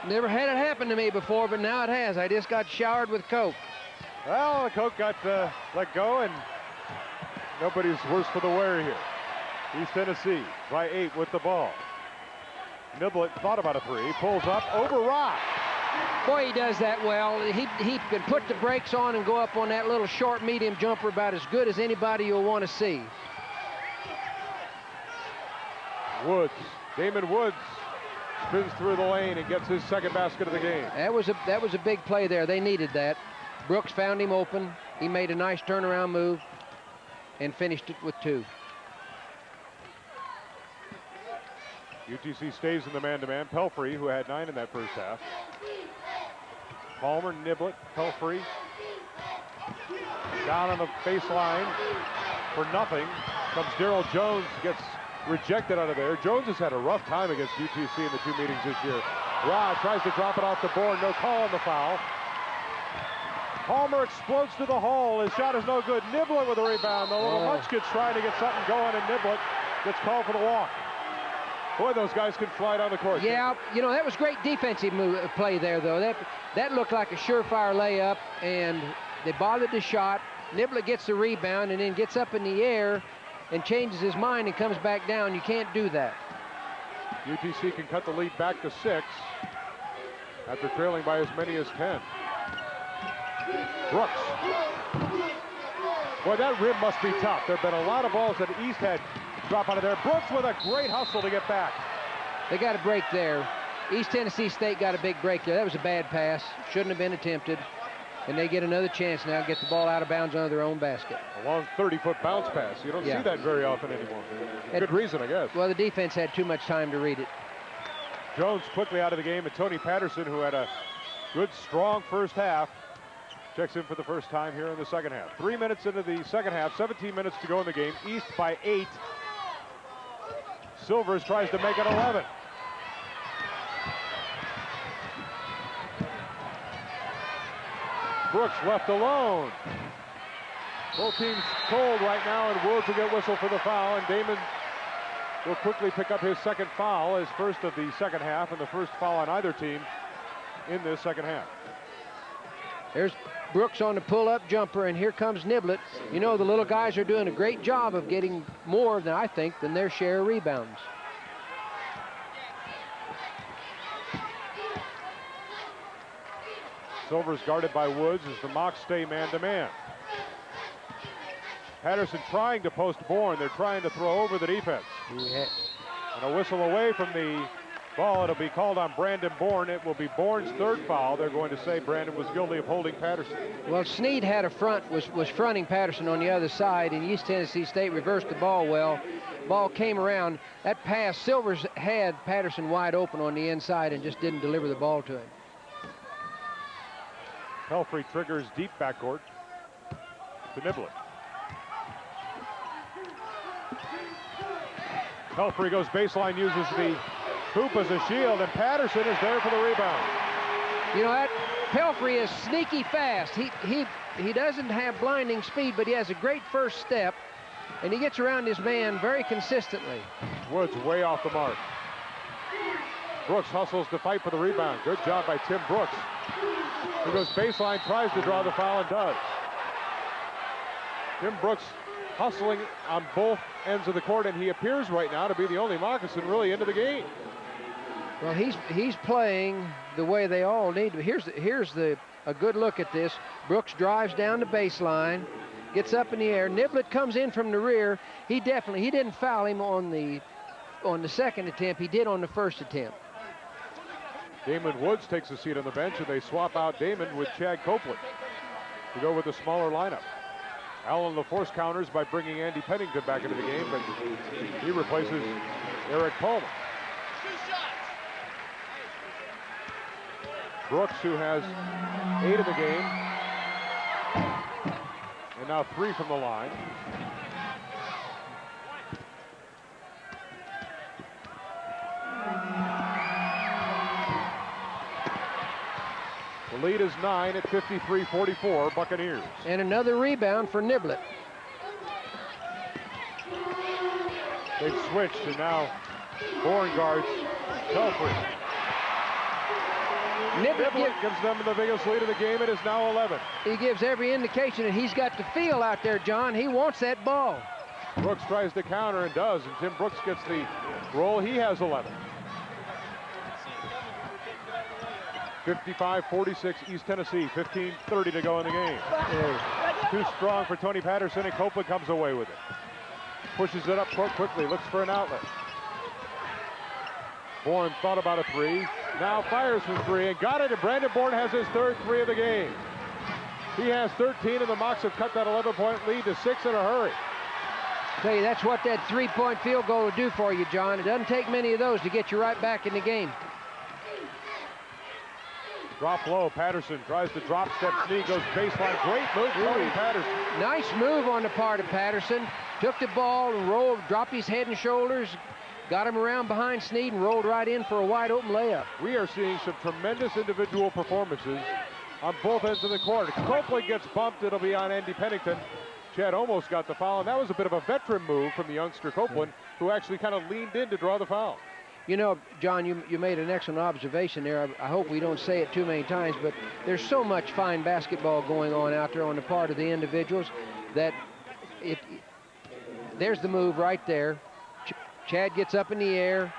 never had it happen to me before, but now it has. I just got showered with Coke. Well, the Coke got let go, and nobody's worse for the wear here. East Tennessee by 8 with the ball. Niblett thought about a 3, pulls up over Robb. Boy, he does that well. He can put the brakes on and go up on that little short medium jumper about as good as anybody you'll want to see. Woods, Damon Woods spins through the lane and gets his second basket of the game. That was a big play there. They needed that. Brooks found him open. He made a nice turnaround move and finished it with 2. UTC stays in the man-to-man. Pelfrey, who had 9 in that first half. Palmer, Niblett, Pelfrey. Down on the baseline for nothing comes Darrell Jones, gets rejected out of there. Jones has had a rough time against UTC in the 2 meetings this year. Robb tries to drop it off the board. No call on the foul. Palmer explodes to the hole. His shot is no good. Niblett with a rebound. The little Munchkins trying to get something going, and Niblett gets called for the walk. Boy, those guys can fly down the court. Yeah, you know, that was great defensive play there, though. That looked like a surefire layup, and they bothered the shot. Niblett gets the rebound and then gets up in the air and changes his mind and comes back down. You can't do that. UTC can cut the lead back to 6 after trailing by as many as 10. Brooks. Boy, that rim must be tough. There have been a lot of balls that East had drop out of there. Brooks with a great hustle to get back. They got a break there. East Tennessee State got a big break there. That was a bad pass. Shouldn't have been attempted. And they get another chance now to get the ball out of bounds under their own basket. A long 30-foot bounce pass. You don't see that very often anymore. Good reason, I guess. Well, the defense had too much time to read it. Jones quickly out of the game, and Tony Patterson, who had a good, strong first half, checks in for the first time here in the second half. 3 minutes into the second half, 17 minutes to go in the game. East by 8. Silvers tries to make it 11. Brooks left alone. Both teams cold right now, and Woods will get whistled for the foul, and Damon will quickly pick up his second foul, his first of the second half, and the first foul on either team in this second half. There's Brooks on the pull-up jumper, and here comes Niblett. You know, the little guys are doing a great job of getting more, than I think, than their share of rebounds. Silvers guarded by Woods as the Mocs stay man-to-man. Patterson trying to post Bourne. They're trying to throw over the defense. Yeah. And a whistle away from the ball. It'll be called on Brandon Bourne. It will be Bourne's third foul. They're going to say Brandon was guilty of holding Patterson. Well, Snead had a front, was fronting Patterson on the other side, and East Tennessee State reversed the ball well. Ball came around. That pass, Silvers had Patterson wide open on the inside and just didn't deliver the ball to him. Pelfrey triggers deep backcourt to Niblett. Pelfrey goes baseline, uses the hoop as a shield, and Patterson is there for the rebound. You know, that Pelfrey is sneaky fast. He doesn't have blinding speed, but he has a great first step, and he gets around his man very consistently. Woods way off the mark. Brooks hustles to fight for the rebound. Good job by Tim Brooks. He goes baseline, tries to draw the foul, and does. Tim Brooks hustling on both ends of the court, and he appears right now to be the only moccasin really into the game. Well, he's playing the way they all need to. Here's a good look at this. Brooks drives down the baseline, gets up in the air. Niblett comes in from the rear. He didn't foul him on the second attempt. He did on the first attempt. Damon Woods takes a seat on the bench, and they swap out Damon with Chad Copeland to go with a smaller lineup. Allen LaForce counters by bringing Andy Pennington back into the game, but he replaces Eric Palmer. Brooks, who has 8 in the game, and now 3 from the line. The lead is 9 at 53-44, Buccaneers. And another rebound for Niblett. They've switched, and now Bourne guards Pelfrey. Niblett gives them the biggest lead of the game. It is now 11. He gives every indication that he's got the feel out there, John. He wants that ball. Brooks tries to counter and does, and Tim Brooks gets the roll. He has 11. 55-46 East Tennessee, 15:30 to go in the game. Too strong for Tony Patterson, and Copeland comes away with it. Pushes it up quickly, looks for an outlet. Bourne thought about a 3, now fires from 3 and got it, and Brandon Bourne has his third 3 of the game. He has 13, and the Mocs have cut that 11-point lead to 6 in a hurry. Tell you, that's what that 3-point field goal will do for you, John. It doesn't take many of those to get you right back in the game. Drop low, Patterson tries to drop step sneak, goes baseline, great move, Tony Patterson. Nice move on the part of Patterson. Took the ball and rolled, dropped his head and shoulders, got him around behind Snead and rolled right in for a wide open layup. We are seeing some tremendous individual performances on both ends of the court. If Copeland gets bumped, it'll be on Andy Pennington. Chad almost got the foul, and that was a bit of a veteran move from the youngster Copeland, who actually kind of leaned in to draw the foul. You know, John, you made an excellent observation there. I hope we don't say it too many times, but there's so much fine basketball going on out there on the part of the individuals that there's the move right there. Chad gets up in the air,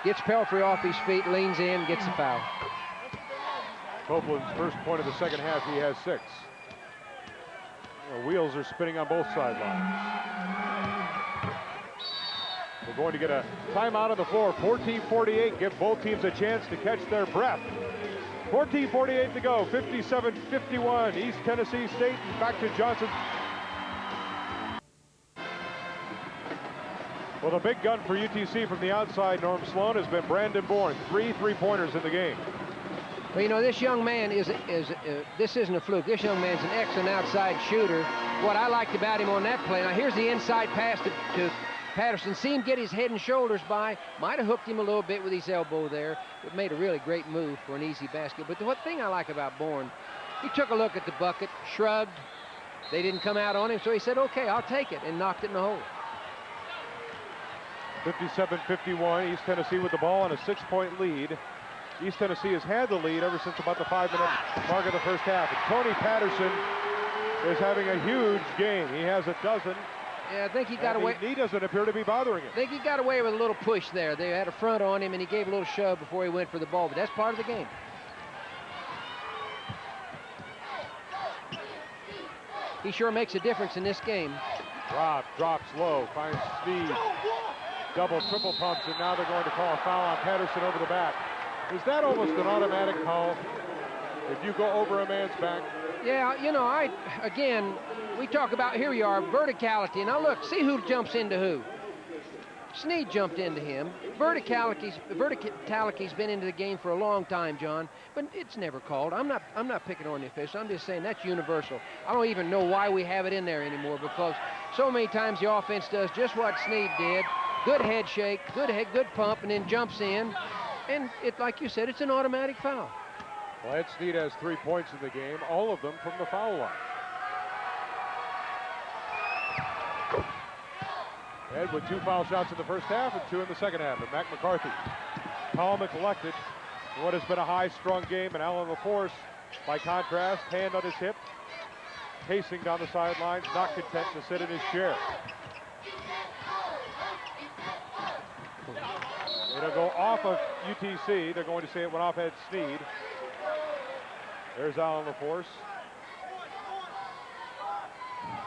gets Pelfrey off his feet, leans in, gets the foul. Copeland's first point of the second half, he has 6. The wheels are spinning on both sidelines. We're going to get a timeout on the floor. 14:48, give both teams a chance to catch their breath. 14:48 to go, 57-51, East Tennessee State back to Johnson. Well, the big gun for UTC from the outside, Norm Sloan, has been Brandon Bourne. 3 3-pointers in the game. Well, you know, this young man this isn't a fluke. This young man's an excellent outside shooter. What I liked about him on that play, now here's the inside pass to Patterson. See him get his head and shoulders by. Might have hooked him a little bit with his elbow there, but made a really great move for an easy basket. But the thing I like about Bourne, he took a look at the bucket, shrugged. They didn't come out on him, so he said, okay, I'll take it, and knocked it in the hole. 57-51, East Tennessee with the ball on a 6-point lead. East Tennessee has had the lead ever since about the 5-minute mark of the first half. And Tony Patterson is having a huge game. He has a dozen. Yeah, I think he got away. He doesn't appear to be bothering him. I think he got away with a little push there. They had a front on him, and he gave a little shove before he went for the ball, but that's part of the game. He sure makes a difference in this game. Rob drops low, finds Sneed. Double, triple pumps, and now they're going to call a foul on Patterson over the back. Is that almost an automatic call if you go over a man's back? Yeah, you know, again, we talk about, here we are, verticality. Now look, see who jumps into who. Sneed jumped into him. Verticality's been into the game for a long time, John, but it's never called. I'm not picking on the official. I'm just saying that's universal. I don't even know why we have it in there anymore, because so many times the offense does just what Sneed did. Good head shake, good pump, and then jumps in. And like you said, it's an automatic foul. Well, Ed Sneed has 3 points in the game, all of them from the foul line. Ed with 2 foul shots in the first half and 2 in the second half. And Mac McCarthy, calm and collected in what has been a high-strung game. And Alan LaForce, by contrast, hand on his hip, pacing down the sidelines, not content to sit in his chair. It'll go off of UTC. They're going to say it went off Ed Sneed. There's Alan LaForce.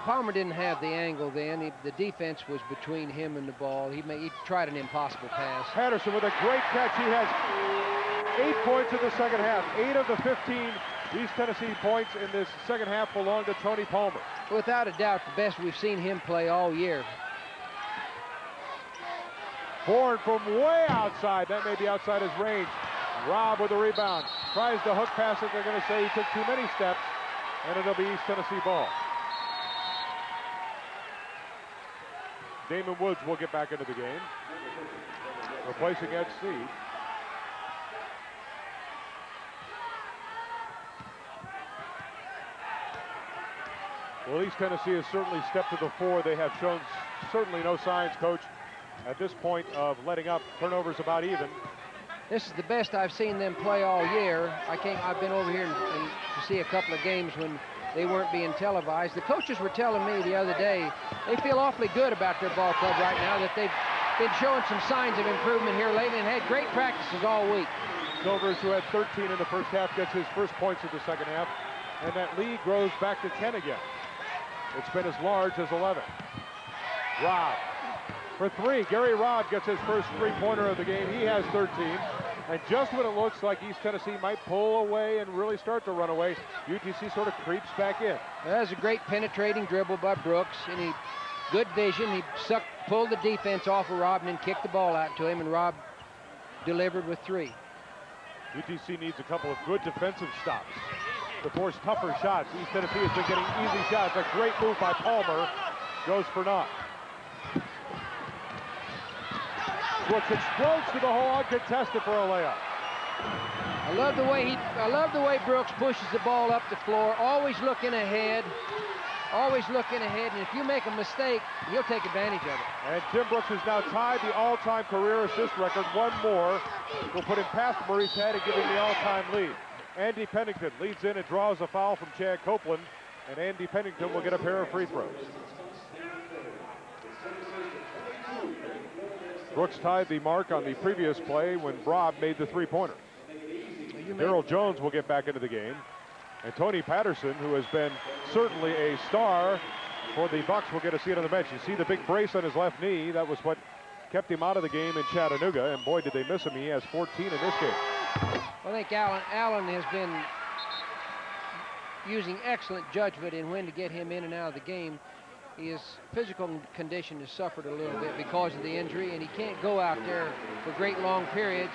Palmer didn't have the angle then. The defense was between him and the ball. He tried an impossible pass. Patterson with a great catch. He has 8 points in the second half. 8 of the 15 East Tennessee points in this second half belong to Tony Palmer. Without a doubt, the best we've seen him play all year. Bourne from way outside. That may be outside his range. Rob with a rebound. Tries to hook pass it. They're going to say he took too many steps, and it'll be East Tennessee ball. Damon Woods will get back into the game, replacing Ed Sneed. Well, East Tennessee has certainly stepped to the fore. They have shown certainly no signs, Coach, at this point of letting up. Turnovers about even. This is the best I've seen them play all year. I've been over here and to see a couple of games when they weren't being televised. The coaches were telling me the other day they feel awfully good about their ball club right now, that they've been showing some signs of improvement here lately and had great practices all week. Silvers, who had 13 in the first half, gets his first points in the second half, and that lead grows back to 10 again. It's been as large as 11. Rob for 3. Gary Robb gets his first 3-pointer of the game. He has 13. And just when it looks like East Tennessee might pull away and really start to run away, UTC sort of creeps back in. That was a great penetrating dribble by Brooks, and good vision. He pulled the defense off of Robb and then kicked the ball out to him, and Robb delivered with 3. UTC needs a couple of good defensive stops to force tougher shots. East Tennessee has been getting easy shots. A great move by Palmer. Goes for naught. Brooks explodes to the hole, uncontested for a layup. I love the way Brooks pushes the ball up the floor, always looking ahead. Always looking ahead, and if you make a mistake, he'll take advantage of it. And Tim Brooks has now tied the all-time career assist record. One more will put him past Maurice Head and give him the all-time lead. Andy Pennington leads in and draws a foul from Chad Copeland, and Andy Pennington will get a pair of free throws. Brooks tied the mark on the previous play when Rob made the three-pointer. Daryl Jones will get back into the game. And Tony Patterson, who has been certainly a star for the Bucks, will get a seat on the bench. You see the big brace on his left knee. That was what kept him out of the game in Chattanooga. And boy, did they miss him. He has 14 in this game. I think Allen has been using excellent judgment in when to get him in and out of the game. His physical condition has suffered a little bit because of the injury, and he can't go out there for great long periods.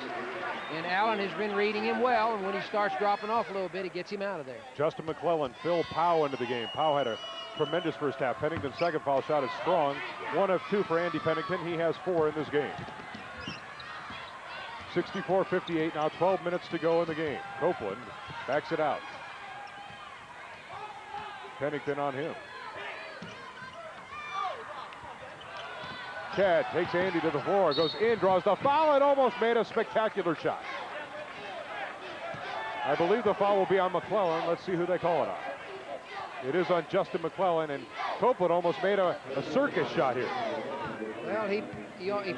And Allen has been reading him well, and when he starts dropping off a little bit, it gets him out of there. Justin McClellan, Phil Powell into the game. Powell had a tremendous first half. Pennington's second foul shot is strong. 1 of 2 for Andy Pennington. He has 4 in this game. 64-58, now 12 minutes to go in the game. Copeland backs it out. Pennington on him. Chad takes Andy to the floor, goes in, draws the foul, and almost made a spectacular shot. I believe the foul will be on McClellan. Let's see who they call it on. It is on Justin McClellan, and Copeland almost made a circus shot here. Well, he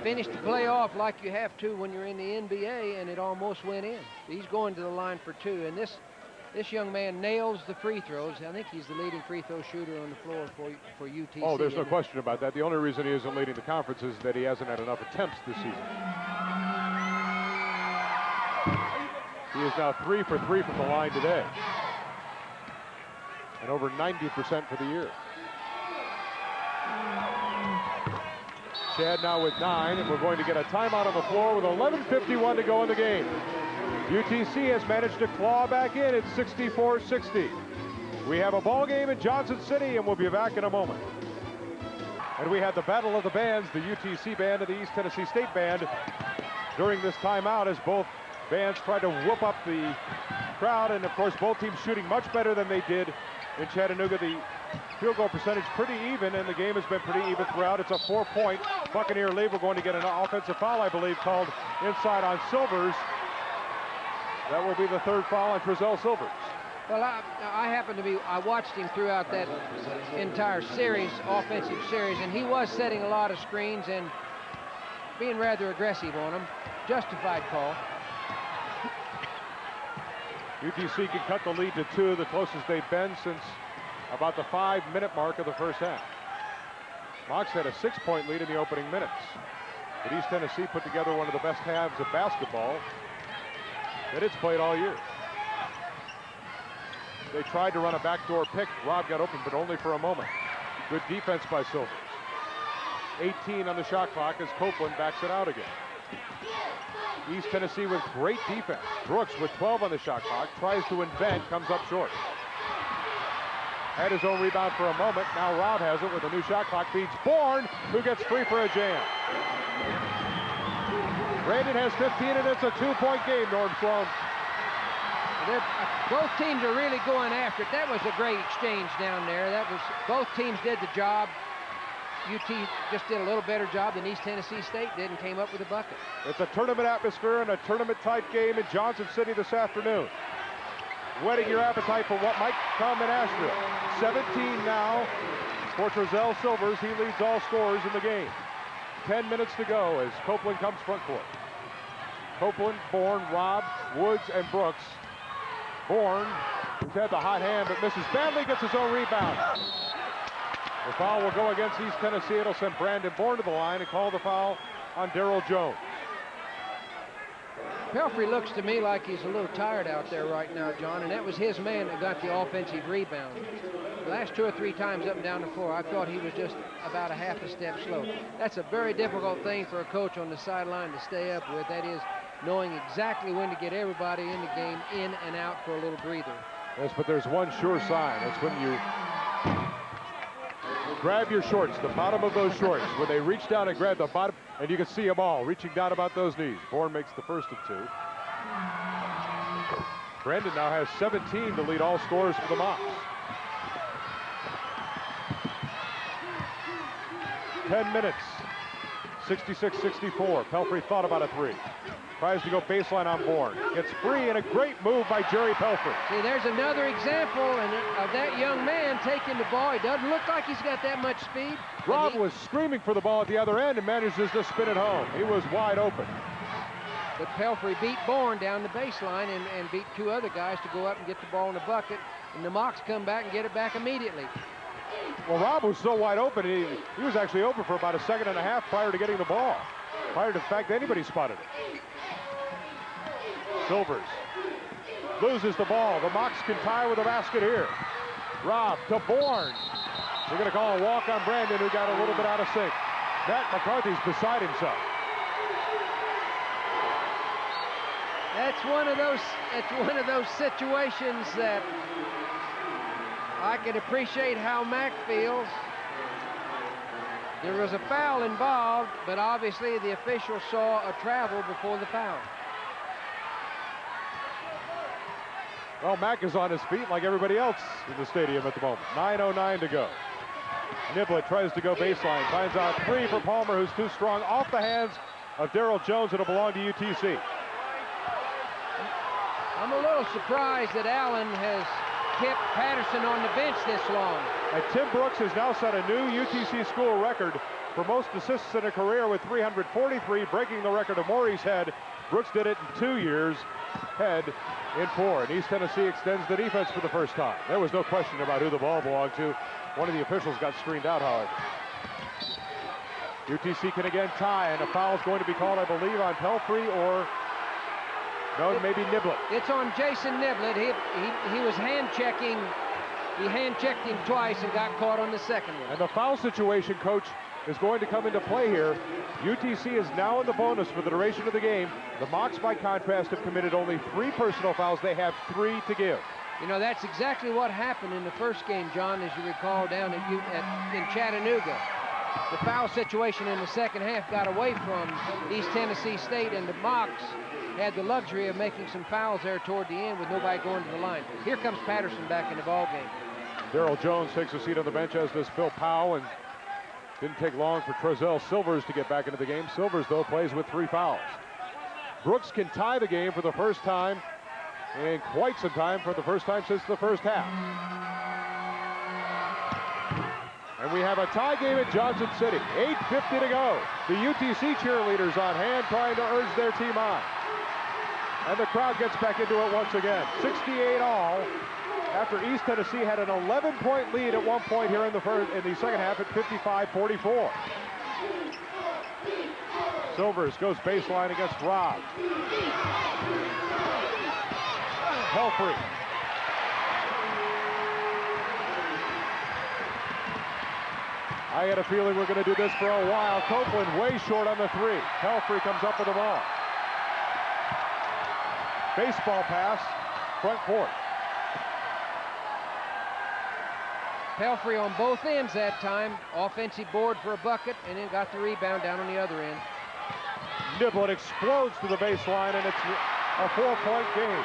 finished the play off like you have to when you're in the NBA, and it almost went in. He's going to the line for 2, and this young man nails the free throws. I think he's the leading free throw shooter on the floor for UTC. Oh, there's no question about that. The only reason he isn't leading the conference is that he hasn't had enough attempts this season. He is now 3 for 3 from the line today. And over 90% for the year. Chad now with 9, and we're going to get a timeout on the floor with 11:51 to go in the game. UTC has managed to claw back in at 64-60. We have a ball game in Johnson City, and we'll be back in a moment. And we had the battle of the bands, the UTC band and the East Tennessee State band, during this timeout as both bands tried to whoop up the crowd, and of course both teams shooting much better than they did in Chattanooga. The field goal percentage pretty even, and the game has been pretty even throughout. It's a 4-point Buccaneer lead. We're going to get an offensive foul, I believe, called inside on Silvers. That will be the 3rd foul on Trezell Silvers. Well, I watched him throughout that entire series, offensive series, and he was setting a lot of screens and being rather aggressive on them. Justified call. UTC can cut the lead to 2, the closest they've been since about the 5-minute mark of the first half. Mocs had a 6-point lead in the opening minutes. But East Tennessee put together one of the best halves of basketball that it's played all year. They tried to run a backdoor pick. Rob got open, but only for a moment. Good defense by Silvers. 18 on the shot clock as Copeland backs it out again. East Tennessee with great defense. Brooks with 12 on the shot clock, tries to invent, comes up short. Had his own rebound for a moment. Now Rob has it with a new shot clock. Beats Bourne, who gets free for a jam. Brandon has 15, and it's a 2-point game, Norm Sloan. Both teams are really going after it. That was a great exchange down there. Both teams did the job. UT just did a little better job than East Tennessee State did and came up with a bucket. It's a tournament atmosphere and a tournament-type game in Johnson City this afternoon. Whetting your appetite for what might come in Asheville. 17 now for Trezell Silvers. He leads all scorers in the game. 10 minutes to go as Copeland comes front court. Copeland, Bourne, Robb, Woods, and Brooks. Bourne, who's had the hot hand but misses badly, gets his own rebound. The foul will go against East Tennessee. It'll send Brandon Bourne to the line and call the foul on Daryl Jones. Pelfrey looks to me like he's a little tired out there right now, John, and that was his man that got the offensive rebound. The last 2 or 3 times up and down the floor, I thought he was just about a half a step slow. That's a very difficult thing for a coach on the sideline to stay up with. That is knowing exactly when to get everybody in the game in and out for a little breather. Yes, but there's one sure sign. That's when you grab your shorts, the bottom of those shorts, when they reach down and grab the bottom, and you can see them all reaching down about those knees. Bourne makes the first of 2. Brandon now has 17 to lead all scorers for the Mocs. 10 minutes, 66-64. Pelfrey thought about a three. Tries to go baseline on Bourne. Gets free, and a great move by Jerry Pelfrey. See, there's another example of that young man taking the ball. He doesn't look like he's got that much speed. Rob was screaming for the ball at the other end and manages to spin it home. He was wide open. But Pelfrey beat Bourne down the baseline and beat two other guys to go up and get the ball in the bucket. And the Mocs come back and get it back immediately. Well, Rob was so wide open, he was actually open for about a second and a half prior to getting the ball. Prior to the fact that anybody spotted it. Silvers loses the ball. The Mocs can tie with a basket here. Rob to Bourne. We're going to call a walk on Brandon, who got a little bit out of sync. Matt McCarthy's beside himself. That's one of those situations that I can appreciate how Mac feels. There was a foul involved, but obviously the official saw a travel before the foul. Well, Mac is on his feet like everybody else in the stadium at the moment. 9:09 to go. Niblett tries to go baseline, finds out three for Palmer, who's too strong, off the hands of Daryl Jones. It'll belong to UTC. I'm a little surprised that Allen has kept Patterson on the bench this long. And Tim Brooks has now set a new UTC school record for most assists in a career with 343, breaking the record of Maurice Head. Brooks did it in 2 years. Head in 4. And East Tennessee extends the defense for the first time. There was no question about who the ball belonged to. One of the officials got screened out, however. UTC can again tie, and a foul is going to be called, I believe, on Pelfrey or no, maybe Niblett. It's on Jason Niblett. He was hand-checking. He hand-checked him twice and got caught on the second one. And the foul situation, Coach, is going to come into play here. UTC is now in the bonus for the duration of the game. The Mocs, by contrast, have committed only 3 personal fouls. They have 3 to give. You know, that's exactly what happened in the first game, John, as you recall, down in Chattanooga. The foul situation in the second half got away from East Tennessee State, and the Mocs had the luxury of making some fouls there toward the end with nobody going to the line. Here comes Patterson back in the ball game. Daryl Jones takes a seat on the bench, as does Phil Powell, and didn't take long for Trezell Silvers to get back into the game. Silvers, though, plays with 3 fouls. Brooks can tie the game for the first time in quite some time, for the first time since the first half. And we have a tie game at Johnson City. 8:50 to go. The UTC cheerleaders on hand, trying to urge their team on. And the crowd gets back into it once again. 68 all, after East Tennessee had an 11-point lead at one point here in the second half at 55-44. Silvers goes baseline against Rob. Pelfrey. I had a feeling we're going to do this for a while. Copeland way short on the 3. Pelfrey comes up with the ball. Baseball pass, front court. Pelfrey on both ends that time. Offensive board for a bucket, and then got the rebound down on the other end. Niblett explodes to the baseline, and it's a 4-point game.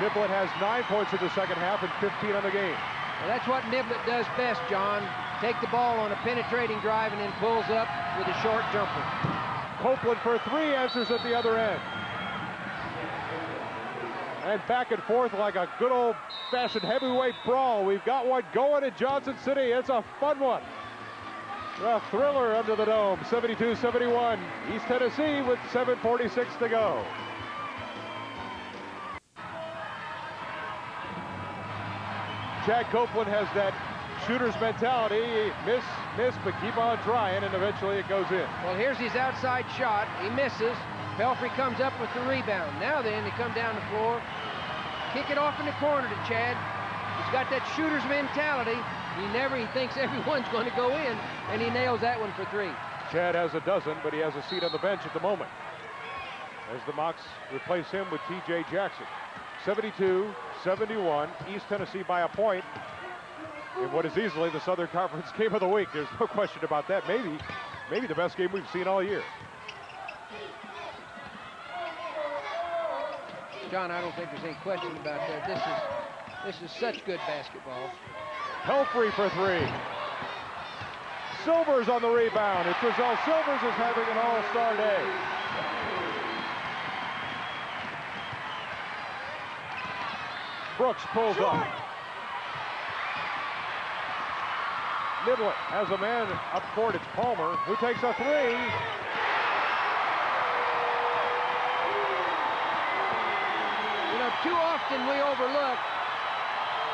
Niblett has 9 points in the second half and 15 on the game. Well, that's what Niblett does best, John. Take the ball on a penetrating drive and then pulls up with a short jumper. Copeland for 3, answers at the other end. And back and forth like a good old-fashioned heavyweight brawl. We've got one going at Johnson City. It's a fun one. A thriller under the dome, 72-71. East Tennessee with 7:46 to go. Chad Copeland has that shooter's mentality. Miss, but keep on trying, and eventually it goes in. Well, here's his outside shot. He misses. Pelfrey comes up with the rebound. Now then, they come down the floor, kick it off in the corner to Chad. He's got that shooter's mentality. He thinks everyone's going to go in, and he nails that one for 3. Chad has a dozen, but he has a seat on the bench at the moment, as the Mocs replace him with T.J. Jackson. 72-71, East Tennessee by a point in what is easily the Southern Conference game of the week. There's no question about that. Maybe the best game we've seen all year. John, I don't think there's any question about that. This is such good basketball. Pelfrey for three. Silvers on the rebound. It's Giselle Silvers is having an all-star day. Brooks pulls up. Niblett has a man up court. It's Palmer who takes a three. You know, too often we overlook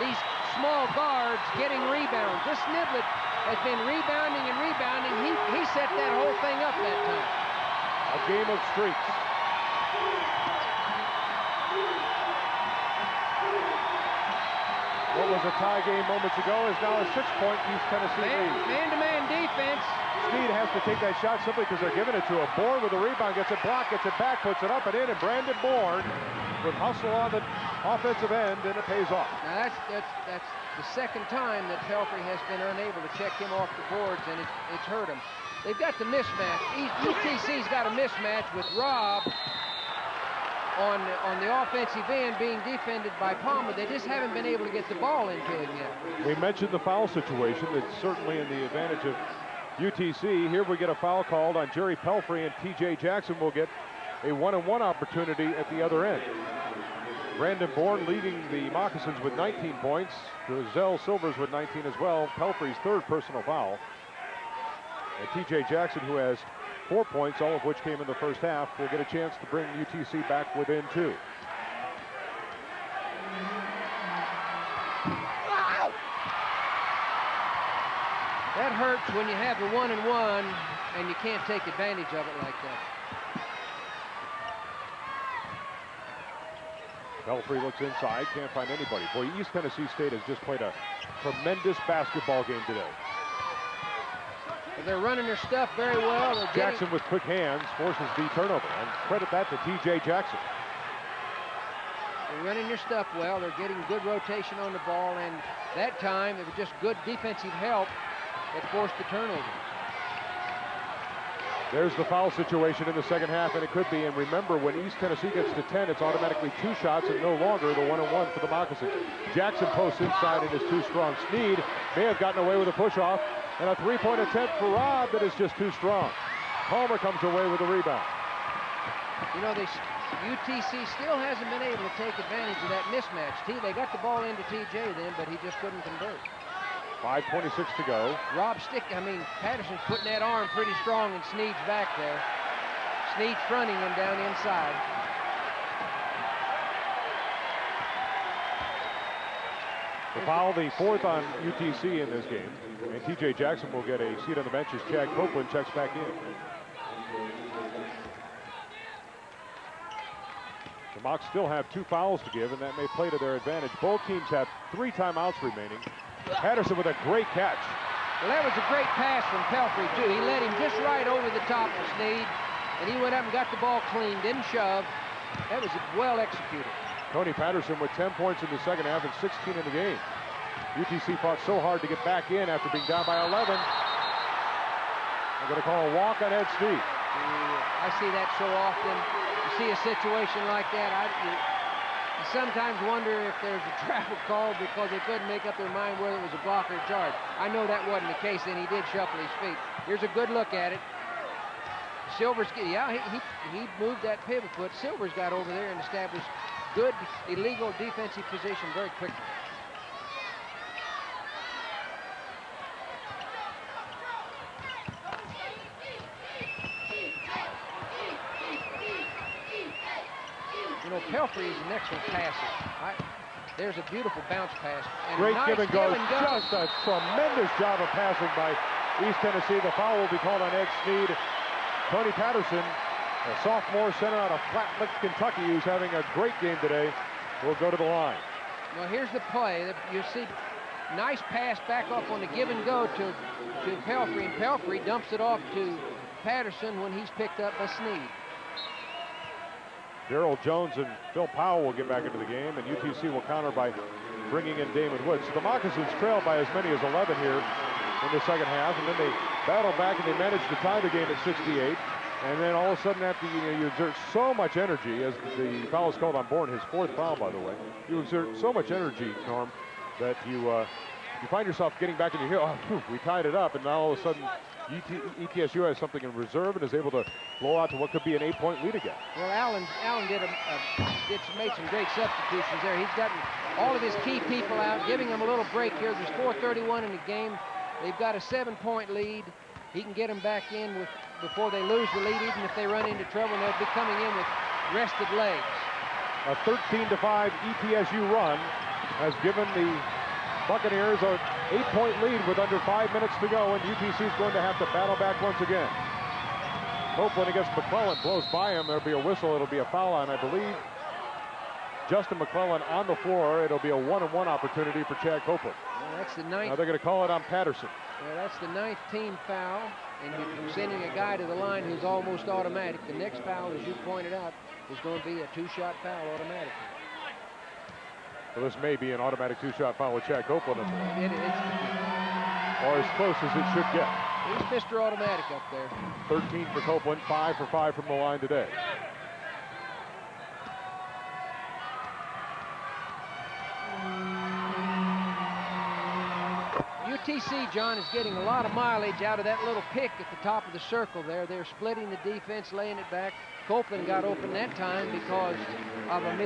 these small guards getting rebounds. This Niblett has been rebounding and rebounding. He set that whole thing up that time. A game of streaks. What was a tie game moments ago is now a 6-point East Tennessee lead. Man-to-man defense. Sneed has to take that shot simply because they're giving it to him. Bourne with the rebound, gets it blocked, gets it back, puts it up and in, and Brandon Bourne with hustle on the offensive end, and it pays off. Now that's the second time that Pelfrey has been unable to check him off the boards, and it's hurt him. They've got the mismatch. UTC's got a mismatch with Robb on the offensive end being defended by Palmer. They just haven't been able to get the ball into him yet. We mentioned the foul situation. It's certainly in the advantage of UTC. Here we get a foul called on Jerry Pelfrey, and TJ Jackson will get a one-on-one opportunity at the other end. Brandon Bourne leading the Moccasins with 19 points. Giselle Silvers with 19 as well. Pelfrey's third personal foul. And TJ Jackson, who has 4 points, all of which came in the first half, will get a chance to bring UTC back within 2. Wow. That hurts when you have the 1-and-1 and you can't take advantage of it like that. Pelfrey looks inside, can't find anybody. Boy, East Tennessee State has just played a tremendous basketball game today. They're running their stuff very well. Jackson with quick hands forces the turnover, and credit that to TJ Jackson. They're running their stuff well. They're getting good rotation on the ball, and that time it was just good defensive help that forced the turnover. There's the foul situation in the second half, and it could be. And remember, when East Tennessee gets to 10, it's automatically 2 shots and no longer the 1-on-1 for the Moccasins. Jackson posts inside and is too strong. Sneed may have gotten away with a push-off, and a 3-point attempt for Robb that is just too strong. Palmer comes away with the rebound. You know, UTC still hasn't been able to take advantage of that mismatch. They got the ball into TJ then, but he just couldn't convert. 5:26 to go. Patterson's putting that arm pretty strong, and Sneed's back there. Sneed fronting him down inside. The foul, the 4th on UTC in this game. And TJ Jackson will get a seat on the bench as Chad Copeland checks back in. The Mocs still have 2 fouls to give, and that may play to their advantage. Both teams have 3 timeouts remaining. Patterson with a great catch. Well, that was a great pass from Pelfrey, too. He led him just right over the top of Sneed, and he went up and got the ball clean, didn't shove. That was well executed. Tony Patterson with 10 points in the second half and 16 in the game. UTC fought so hard to get back in after being down by 11. I'm going to call a walk on Ed Sneed. I see that so often. You see a situation like that, you sometimes wonder if there's a travel call because they couldn't make up their mind whether it was a block or a charge. I know that wasn't the case, and he did shuffle his feet. Here's a good look at it. Silvers, he moved that pivot foot. Silvers got over there and established good illegal defensive position very quickly. You know, Pelfrey is an excellent passer. There's a beautiful bounce pass. And great nice give and go. Just a tremendous job of passing by East Tennessee. The foul will be called on Ed Sneed. Tony Patterson, a sophomore center out of Flat Lick, Kentucky, who's having a great game today, will go to the line. Well, here's the play. You see, nice pass back off on the give and go to Pelfrey, and Pelfrey dumps it off to Patterson when he's picked up by Sneed. Darrell Jones and Phil Powell will get back into the game, and UTC will counter by bringing in Damon Woods. So the Moccasins trail by as many as 11 here in the second half, and then they battle back and they manage to tie the game at 68. And then all of a sudden, after you exert so much energy, as the foul is called on Bourne, his 4th foul, by the way, you exert so much energy, Norm, that you find yourself getting back in your heel. Oh, phew, we tied it up, and now all of a sudden, ETSU has something in reserve and is able to blow out to what could be an 8-point lead again. Well, Allen made some great substitutions there. He's gotten all of his key people out, giving them a little break here. There's 4:31 in the game. They've got a 7-point lead. He can get them back in before they lose the lead, even if they run into trouble, and they'll be coming in with rested legs. A 13-5 ETSU run has given the Buccaneers an 8-point lead with under 5 minutes to go, and UTC is going to have to battle back once again. Copeland against McClellan blows by him. There'll be a whistle. It'll be a foul on, I believe, Justin McClellan on the floor. It'll be a 1-on-1 opportunity for Chad Copeland. Well, that's the 9th. Now they're going to call it on Patterson. Well, that's the 9th team foul, and you're sending a guy to the line who's almost automatic. The next foul, as you pointed out, is going to be a 2-shot foul automatically. Well, this may be an automatic 2-shot foul with Chad Copeland. Or as close as it should get. He's Mr. Automatic up there. 13 for Copeland, 5 for 5 from the line today. UTC, John, is getting a lot of mileage out of that little pick at the top of the circle there. They're splitting the defense, laying it back. Copeland got open that time because of a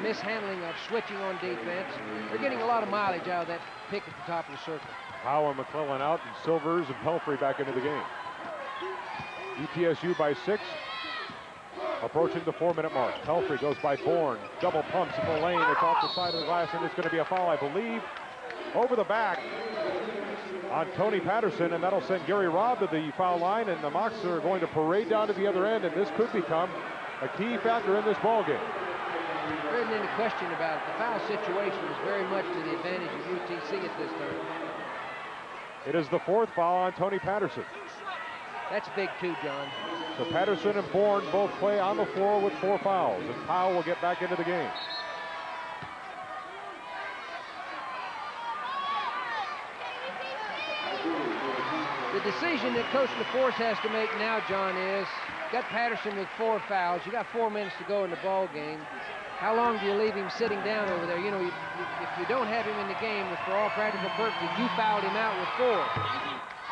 mishandling of switching on defense. They're getting a lot of mileage out of that pick at the top of the circle. Howe and McClellan out, and Silvers and Pelfrey back into the game. ETSU by 6, approaching the 4-minute mark. Pelfrey goes by Bourne, double pumps in the lane. It's off the side of the glass, and it's going to be a foul, I believe, over the back on Tony Patterson, and that'll send Gary Robb to the foul line, and the Mocs are going to parade down to the other end, and this could become a key factor in this ball game. There isn't any question about it. The foul situation is very much to the advantage of UTC at this time. It is the 4th foul on Tony Patterson. That's big too, John. So Patterson and Bourne both play on the floor with 4 fouls, and Powell will get back into the game. The decision that Coach LaForce has to make now, John, is got Patterson with 4 fouls. You got 4 minutes to go in the ball game. How long do you leave him sitting down over there? You know, if you don't have him in the game, for all practical purposes, you fouled him out with 4.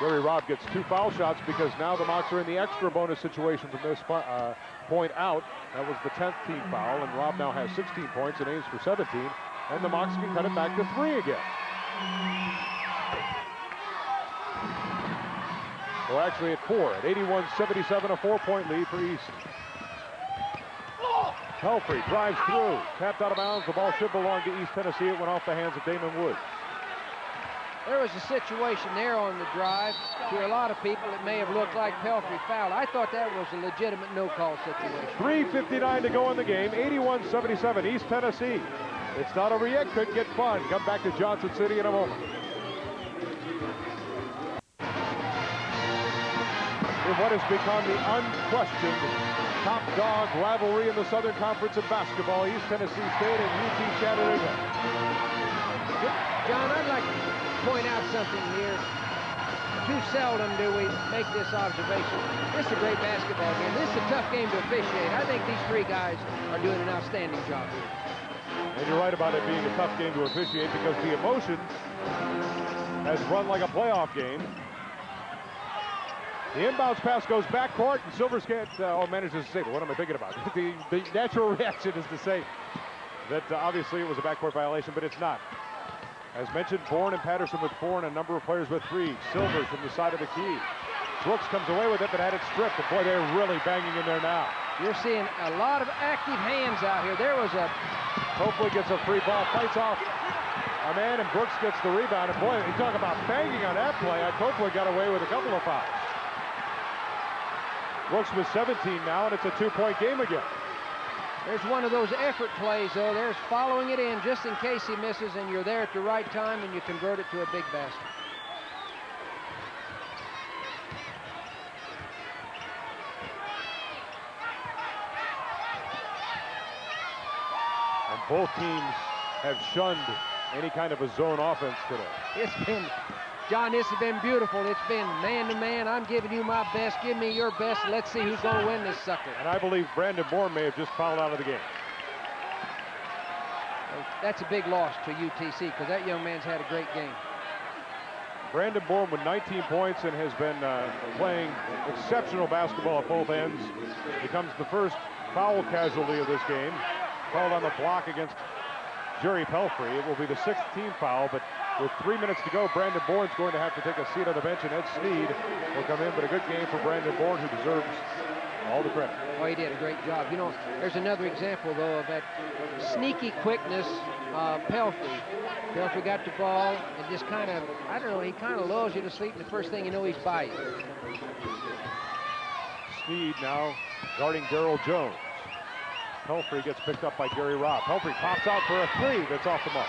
Gary Robb gets 2 foul shots because now the Mocs are in the extra bonus situation from this point out. That was the 10th team foul, and Robb now has 16 points and aims for 17, and the Mocs can cut it back to 3 again. Well, actually at 4, at 81-77, a 4-point lead for East. Pelfrey drives through, tapped out of bounds. The ball should belong to East Tennessee. It went off the hands of Damon Woods. There was a situation there on the drive. To a lot of people, it may have looked like Pelfrey fouled. I thought that was a legitimate no-call situation. 3:59 to go in the game, 81-77, East Tennessee. It's not over yet, could get fun. Come back to Johnson City in a moment. In what has become the unquestioned top dog rivalry in the Southern Conference of basketball, East Tennessee State and UT Chattanooga. John, I'd like to point out something here. Too seldom do we make this observation. This is a great basketball game. This is a tough game to officiate. I think these 3 guys are doing an outstanding job here. And you're right about it being a tough game to officiate because the emotion has run like a playoff game. The inbounds pass goes backcourt, and Silvers manages to say, well, what am I thinking about? the natural reaction is to say that obviously it was a backcourt violation, but it's not. As mentioned, Bourne and Patterson with 4 and a number of players with 3. Silvers from the side of the key. Brooks comes away with it, but had it stripped. But boy, they're really banging in there now. You're seeing a lot of active hands out here. There was a... Hopefully gets a free ball, fights off a man, and Brooks gets the rebound. And boy, you talk about banging on that play. Copeland got away with a couple of fouls. Brooks with 17 now, and it's a 2-point game again. There's one of those effort plays, though. There's following it in just in case he misses, and you're there at the right time, and you convert it to a big basket. And both teams have shunned any kind of a zone offense today. It's been John, this has been beautiful. It's been man-to-man. I'm giving you my best. Give me your best. Let's see who's going to win this sucker. And I believe Brandon Bourne may have just fouled out of the game. That's a big loss to UTC because that young man's had a great game. Brandon Bourne with 19 points and has been playing exceptional basketball at both ends. Becomes the first foul casualty of this game. Called on the block against Jerry Pelfrey. It will be the 6th team foul, but with 3 minutes to go, Brandon Bourne's going to have to take a seat on the bench, and Ed Sneed will come in. But a good game for Brandon Bourne, who deserves all the credit. Oh, he did a great job. You know, there's another example, though, of that sneaky quickness. Pelfrey got the ball and just kind of, I don't know, he kind of lulls you to sleep, and the first thing you know, he's by you. Sneed now guarding Darrell Jones. Pelfrey gets picked up by Gary Robb. Pelfrey pops out for a 3 that's off the mark.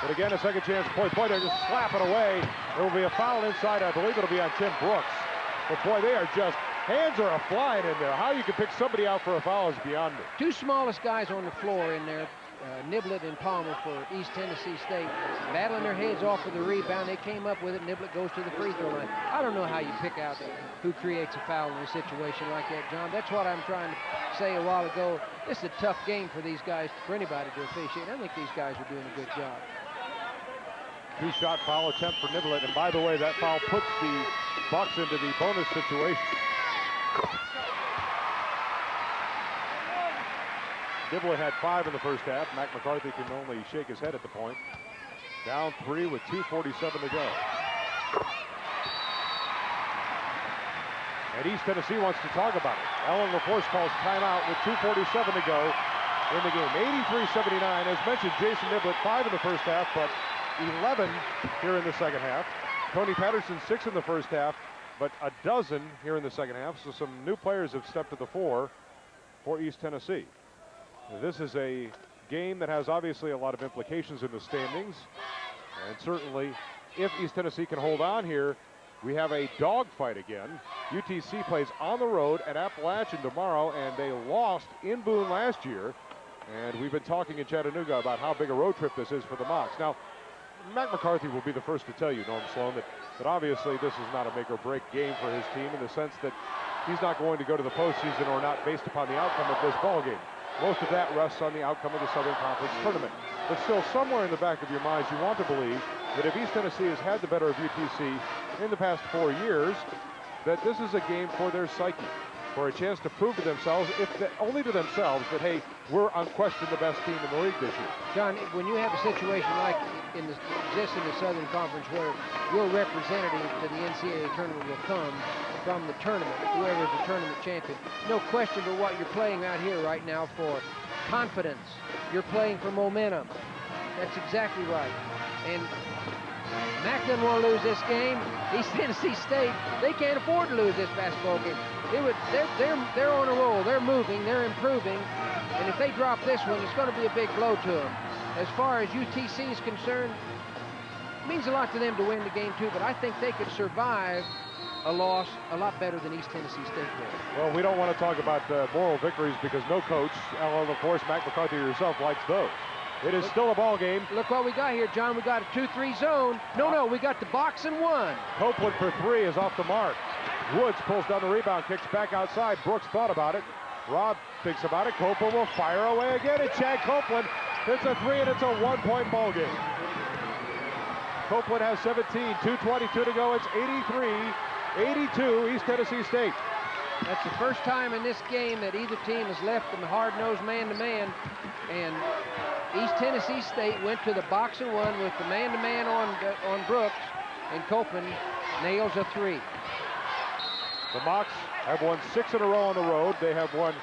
But again, a second chance point. Boy, they're just slapping away. There will be a foul inside. I believe it'll be on Tim Brooks. But boy, they are just, hands are flying in there. How you can pick somebody out for a foul is beyond me. Two smallest guys on the floor in there, Niblett and Palmer for East Tennessee State, battling their heads off for the rebound. They came up with it. Niblett goes to the free throw line. I don't know how you pick out who creates a foul in a situation like that, John. That's what I'm trying to say a while ago. This is a tough game for these guys, for anybody to officiate. I think these guys are doing a good job. 2-shot foul attempt for Niblett. And by the way, that foul puts the Bucks into the bonus situation. Niblett had 5 in the first half. Mac McCarthy can only shake his head at the point. Down 3 with 2:47 to go. And East Tennessee wants to talk about it. Alan LaForce calls timeout with 2:47 to go in the game. 83-79. As mentioned, Jason Niblett 5 in the first half, but 11 here in the second half. Tony Patterson 6 in the first half, but a dozen here in the second half. So some new players have stepped to the fore for East Tennessee. This is a game that has obviously a lot of implications in the standings. And certainly, if East Tennessee can hold on here, we have a dogfight again. UTC plays on the road at Appalachian tomorrow, and they lost in Boone last year. And we've been talking in Chattanooga about how big a road trip this is for the Mocs. Now, Mac McCarthy will be the first to tell you, Norm Sloan, that obviously this is not a make-or-break game for his team in the sense that he's not going to go to the postseason or not based upon the outcome of this ball game. Most of that rests on the outcome of the Southern Conference tournament. But still, somewhere in the back of your minds, you want to believe that if East Tennessee has had the better of UTC in the past 4 years, that this is a game for their psyche, for a chance to prove to themselves, only to themselves, that, hey, we're unquestioned the best team in the league this year. John, when you have a situation like exists in the Southern Conference where your representative to the NCAA tournament will come from the tournament, whoever is the tournament champion, no question but what you're playing out here right now for confidence. You're playing for momentum. That's exactly right. And Mac doesn't want to lose this game. East Tennessee State, they can't afford to lose this basketball game. They're on a roll. They're moving. They're improving. And if they drop this one, it's going to be a big blow to them. As far as UTC is concerned, it means a lot to them to win the game too, but I think they could survive a loss a lot better than East Tennessee State will. Well, we don't want to talk about moral victories because no coach, Alan LaForce, Mac McCarthy, or yourself likes those. It is still a ball game. Look what we got here, John. We got a 2-3 zone. No, we got the box and one. Copeland for 3 is off the mark. Woods pulls down the rebound, kicks back outside. Brooks thought about it. Robb thinks about it. Copeland will fire away again. And Chad Copeland hits a 3, and it's a 1-point ball game. Copeland has 17, 2:22 to go. It's 83-82, East Tennessee State. That's the first time in this game that either team has left them hard-nosed man-to-man. And East Tennessee State went to the box and one with the man-to-man on Brooks, and Copeland nails a 3. The Mocs have won 6 in a row on the road. They have won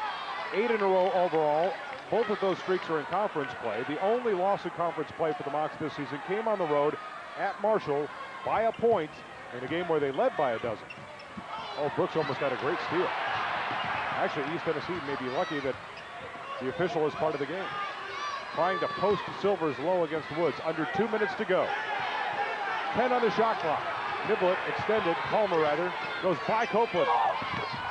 8 in a row overall. Both of those streaks are in conference play. The only loss in conference play for the Mocs this season came on the road at Marshall by a point in a game where they led by a dozen. Oh, Brooks almost had a great steal. Actually, East Tennessee may be lucky that the official is part of the game. Trying to post Silvers low against Woods. Under 2 minutes to go. 10 on the shot clock. Niblett extended, Palmer rather, goes by Copeland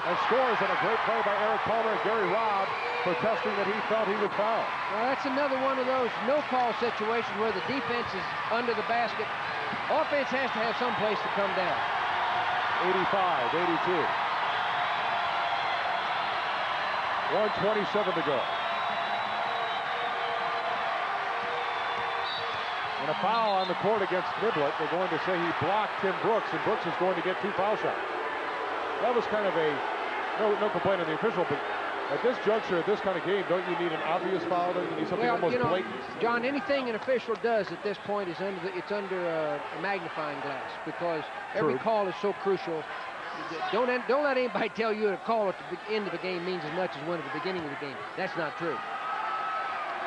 and scores on a great play by Eric Palmer and Gary Robb protesting that he felt he was fouled. Well, that's another one of those no-call situations where the defense is under the basket Offense has to have some place to come down. 85-82. 1:27 to go. And a foul on the court against Niblett. They're going to say he blocked Tim Brooks, and Brooks is going to get 2 foul shots. That was kind of a, no complaint on the official, but at this juncture, at this kind of game, don't you need an obvious foul? Don't you need something almost blatant? John, anything an official does at this point is under a magnifying glass, because every call is so crucial. Don't let anybody tell you a call at the end of the game means as much as one at the beginning of the game. That's not true.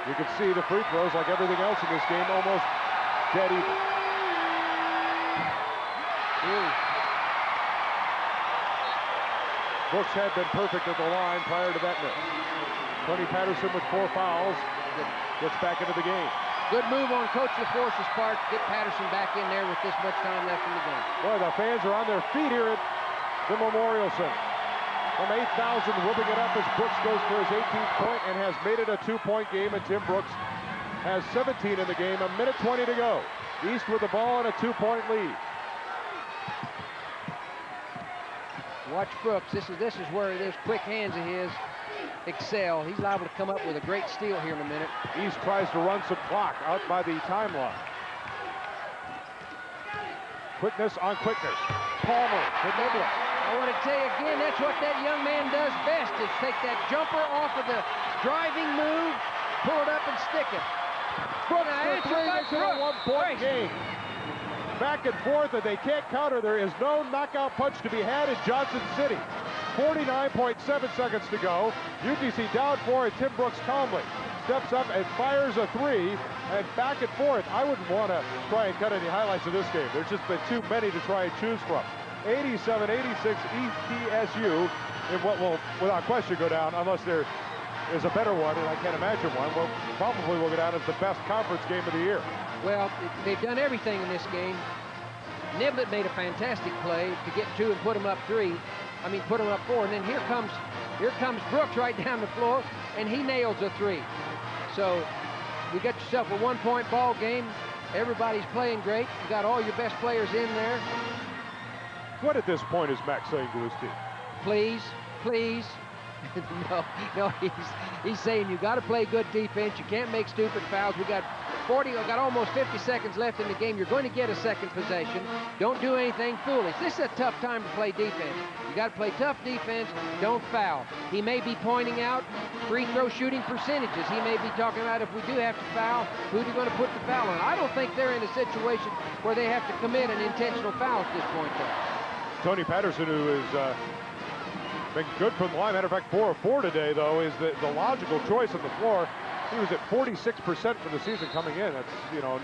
You can see the free throws, like everything else in this game, almost dead even. Brooks had been perfect at the line prior to that miss. Tony Patterson with 4 fouls gets back into the game. Good move on Coach LaForce's part to get Patterson back in there with this much time left in the game. Boy, the fans are on their feet here at the Memorial Center. From 8,000, whooping it up as Brooks goes for his 18th point and has made it a 2-point game, and Tim Brooks has 17 in the game, 1:20 to go. East with the ball and a 2-point lead. Watch Brooks. This is where it is. Quick hands of his excel. He's liable to come up with a great steal here in a minute. East tries to run some clock out by the timeline. Quickness on quickness. Palmer to Niblett. I want to tell you again, that's what that young man does best, is take that jumper off of the driving move, pull it up and stick it. Brooks for 3 makes it a 1-point game. Back and forth, and they can't counter. There is no knockout punch to be had in Johnson City. 49.7 seconds to go. UTC down 4, and Tim Brooks calmly steps up and fires a 3, and back and forth. I wouldn't want to try and cut any highlights of this game. There's just been too many to try and choose from. 87-86 ETSU in what will, without question, go down, unless there is a better one, and I can't imagine one. Well, probably will go down as the best conference game of the year. Well, they've done everything in this game. Niblett made a fantastic play to get 2 and put him up 4, and then here comes Brooks right down the floor, and he nails a 3. So you got yourself a 1-point ball game. Everybody's playing great. You got all your best players in there. What at this point is Max saying to his team? Please, please. no, he's saying you got to play good defense. You can't make stupid fouls. We got almost 50 seconds left in the game. You're going to get a second possession. Don't do anything foolish. This is a tough time to play defense. You got to play tough defense. Don't foul. He may be pointing out free throw shooting percentages. He may be talking about, if we do have to foul, who are you going to put the foul on? I don't think they're in a situation where they have to commit an intentional foul at this point, though. Tony Patterson, who has been good from the line. Matter of fact, 4 of 4 today, though, is the logical choice on the floor. He was at 46% for the season coming in. That's,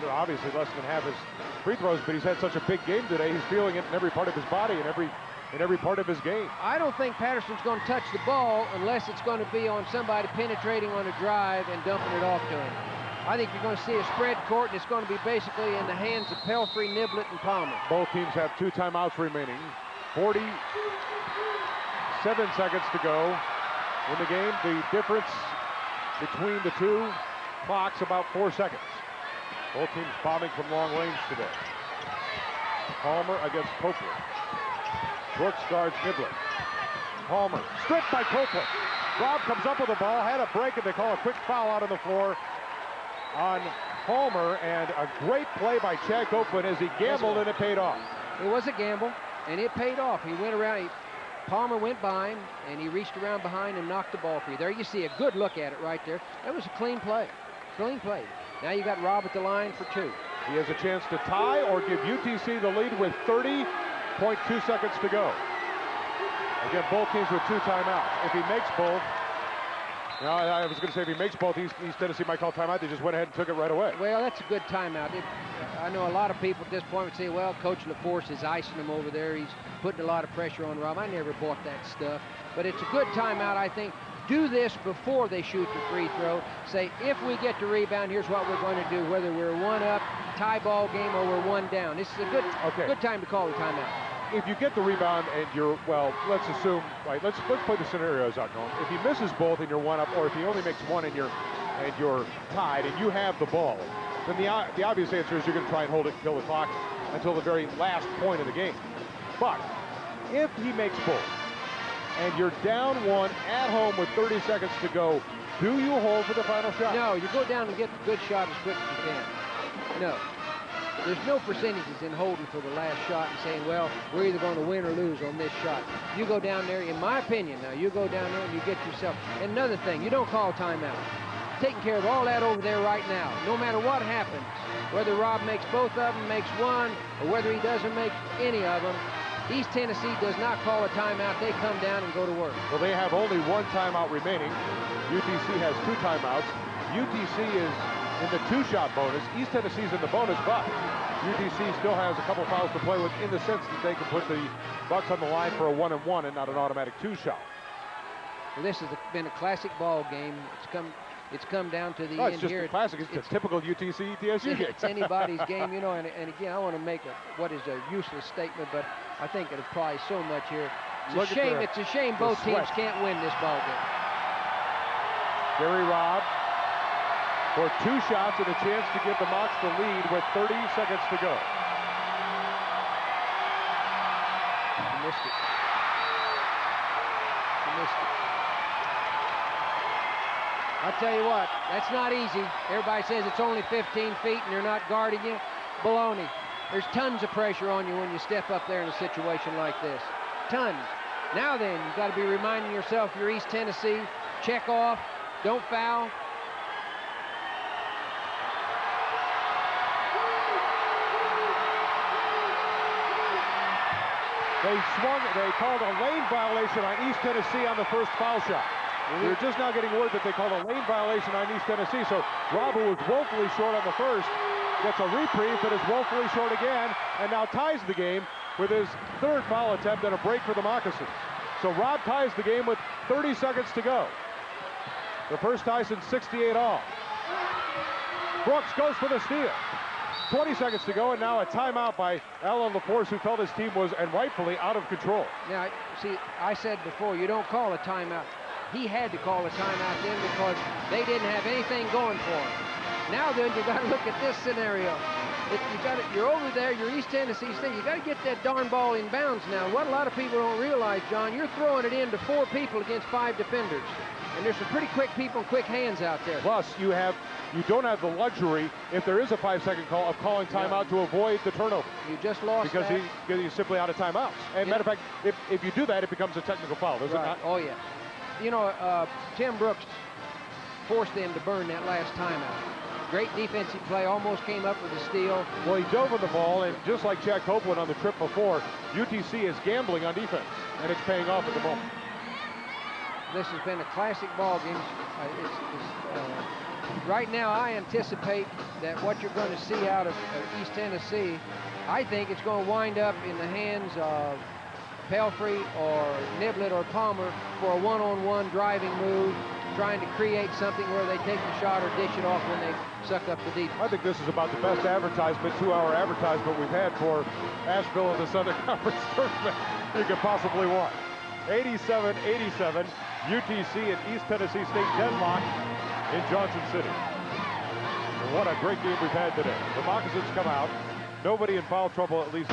obviously less than half his free throws, but he's had such a big game today. He's feeling it in every part of his body and in every part of his game. I don't think Patterson's going to touch the ball unless it's going to be on somebody penetrating on a drive and dumping it off to him. I think you're going to see a spread court, and it's going to be basically in the hands of Pelfrey, Niblett, and Palmer. Both teams have 2 timeouts remaining. 47 seconds to go in the game. The difference between the 2 clocks about 4 seconds. Both teams bombing from long range today. Palmer against Copeland. Brooks guards Niblett. Palmer stripped by Copeland. Rob comes up with the ball, had a break, and they call a quick foul out on the floor on Palmer, and a great play by Chad Copeland as he gambled, and it paid off. It was a gamble, and it paid off. He went around, Palmer went by him, and he reached around behind and knocked the ball free. There you see a good look at it right there. That was a clean play. Clean play. Now you got Rob at the line for 2. He has a chance to tie or give UTC the lead with 30.2 seconds to go. Again, both teams with 2 timeouts. If he makes both, I was going to say if he makes both, East Tennessee might call timeout. They just went ahead and took it right away. Well, that's a good timeout. I know a lot of people at this point would say, well, Coach LaForce is icing him over there. He's putting a lot of pressure on Rob. I never bought that stuff. But it's a good timeout, I think. Do this before they shoot the free throw. Say, if we get the rebound, here's what we're going to do, whether we're 1 up, tie ball game, or we're 1 down. This is a good time to call the timeout. If you get the rebound and you're, well, let's assume, right, let's play the scenarios out, Nolan. If he misses both and you're 1 up, or if he only makes 1 and you're tied and you have the ball, then the obvious answer is you're going to try and hold it and kill the clock until the very last point of the game. But if he makes both, and you're down one at home with 30 seconds to go, do you hold for the final shot? No, you go down and get the good shot as quick as you can. No. There's no percentages in holding for the last shot and saying, well, we're either going to win or lose on this shot. You go down there, in my opinion, now, you go down there and you get yourself. And another thing, you don't call timeout. Taking care of all that over there right now. No matter what happens, whether Rob makes both of them, makes one, or whether he doesn't make any of them, East Tennessee does not call a timeout. They come down and go to work. Well, they have only one timeout remaining. UTC has 2 timeouts. UTC is in the 2-shot bonus. East Tennessee's in the bonus, but UTC still has a couple fouls to play with in the sense that they can put the Bucks on the line for a 1-and-1 and not an automatic 2-shot. Well, this has been a classic ball game. It's come down to the end it's just here. a classic. It's a typical UTC ETSU game. It's anybody's game, you know. And again, I want to make what is a useless statement, but I think it applies so much here. It's a shame both teams can't win this ball game. Gary Robb for 2 shots and a chance to give the Mocs the lead with 30 seconds to go. He missed it. He missed it. I'll tell you what, that's not easy. Everybody says it's only 15 feet and they're not guarding you. Baloney. There's tons of pressure on you when you step up there in a situation like this. Tons. Now then, you've got to be reminding yourself you're East Tennessee. Check off. Don't foul. They called a lane violation on East Tennessee on the first foul shot. We're just now getting word that they called a lane violation on East Tennessee. So Rob, who was woefully short on the first, gets a reprieve, but is woefully short again, and now ties the game with his 3rd foul attempt and a break for the Moccasins. So Rob ties the game with 30 seconds to go. The first tie since 68 all. Brooks goes for the steal. 20 seconds to go, and now a timeout by Alan LaForce, who felt his team was, and rightfully, out of control. Now, see, I said before, you don't call a timeout. He had to call a timeout then because they didn't have anything going for him. Now then, you got to look at this scenario. You're over there, you're East Tennessee State. You got to get that darn ball in bounds now. What a lot of people don't realize, John, you're throwing it into 4 people against 5 defenders. And there's some pretty quick people and quick hands out there. Plus, you don't have the luxury, if there is a 5-second call, of calling timeout to avoid the turnover. You just lost because he's simply out of timeouts. And matter of fact, if you do that, it becomes a technical foul, does it not? Oh, yeah. You know, Tim Brooks forced them to burn that last timeout. Great defensive play, almost came up with a steal. Well, he dove on the ball, and just like Chad Copeland on the trip before, UTC is gambling on defense, and it's paying off at the moment. This has been a classic ball game. Right now, I anticipate that what you're going to see out of East Tennessee, I think it's going to wind up in the hands of Pelfrey or Niblett or Palmer for a one-on-one driving move, trying to create something where they take the shot or dish it off when they suck up the defense. I think this is about the best advertisement, 2-hour advertisement we've had for Asheville in the Southern Conference Tournament you could possibly want. 87-87, UTC and East Tennessee State deadlock in Johnson City. And what a great game we've had today. The Moccasins come out. Nobody in foul trouble, at least.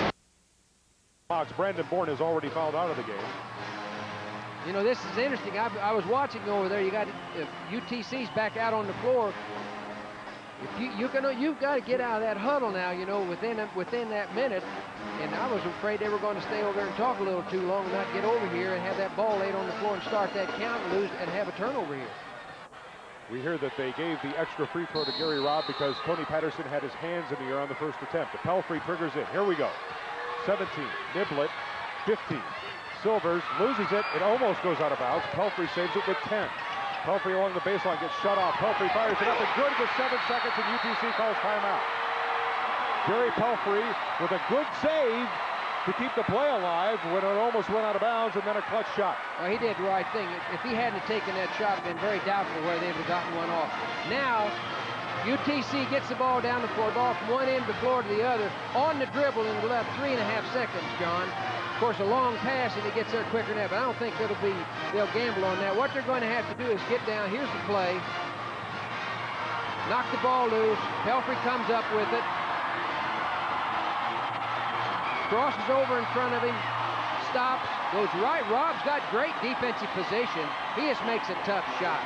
Brandon Bourne has already fouled out of the game. You know, this is interesting. I was watching over there. You got UTC's back out on the floor. If you've got to get out of that huddle now, you know, within that minute. And I was afraid they were going to stay over there and talk a little too long and not get over here and have that ball laid on the floor and start that count and lose and have a turnover here. We hear that they gave the extra free throw to Gary Robb because Tony Patterson had his hands in the air on the first attempt. The Pelfrey triggers in. Here we go. 17, Niblett, 15. Silvers loses it. It almost goes out of bounds. Pelfrey saves it with 10. Pelfrey along the baseline gets shut off. Pelfrey fires it up and good with 7 seconds, and UTC calls timeout. Gary Pelfrey with a good save to keep the play alive when it almost went out of bounds, and then a clutch shot. Well, he did the right thing. If he hadn't taken that shot, it would have been very doubtful where they'd have gotten one off. Now, UTC gets the ball down the floor, ball from one end of the floor to the other, on the dribble in the left, 3.5 seconds, John. Of course, a long pass, and he gets there quicker than that, but I don't think they'll gamble on that. What they're going to have to do is get down. Here's the play. knocked the ball loose. Pelfrey comes up with it. Crosses over in front of him. Stops, goes right. Rob's got great defensive position. He just makes a tough shot.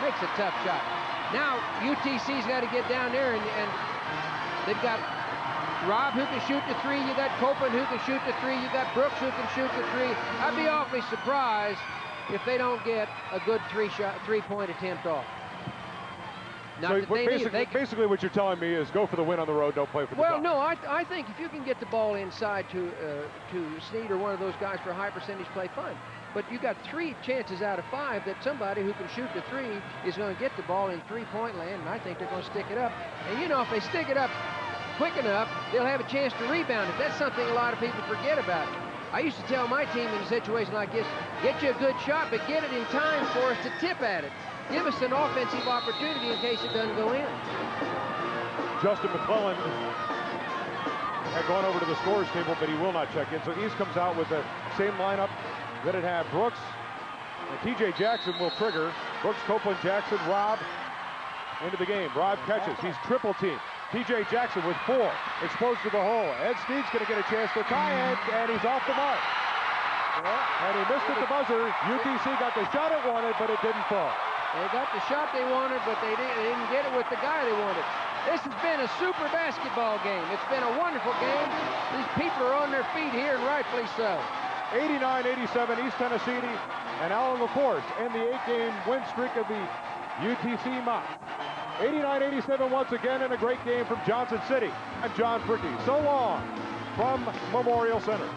Makes a tough shot. Now, UTC's got to get down there, and they've got Rob who can shoot the three. You got Copeland who can shoot the three. You got Brooks who can shoot the three. I'd be awfully surprised if they don't get a good three-point attempt off. So basically what you're telling me is go for the win on the road, don't play for the Well, top. no, I think if you can get the ball inside to Snead or one of those guys for a high percentage play, fine. But you got 3 chances out of 5 that somebody who can shoot the three is going to get the ball in three-point land, and I think they're going to stick it up. And you know, if they stick it up quick enough, they'll have a chance to rebound it. That's something a lot of people forget about. I used to tell my team in a situation like this, get you a good shot, but get it in time for us to tip at it. Give us an offensive opportunity in case it doesn't go in. Justin McClellan had gone over to the scores table, but he will not check in. So East comes out with the same lineup that it had. Brooks and T.J. Jackson will trigger. Brooks, Copeland, Jackson, Rob into the game. Rob catches. He's triple teamed. T.J. Jackson with 4. Exposed to the hole. Ed Snead's going to get a chance to tie it, and he's off the mark. And he missed at the buzzer. UTC got the shot it wanted, but it didn't fall. They got the shot they wanted, but they didn't get it with the guy they wanted. This has been a super basketball game. It's been a wonderful game. These people are on their feet here, and rightfully so. 89-87, East Tennessee and Allen LaForce end the 8-game win streak of the UTC Mocs. 89-87 once again, and a great game from Johnson City. I'm John Fricky. So long from Memorial Center.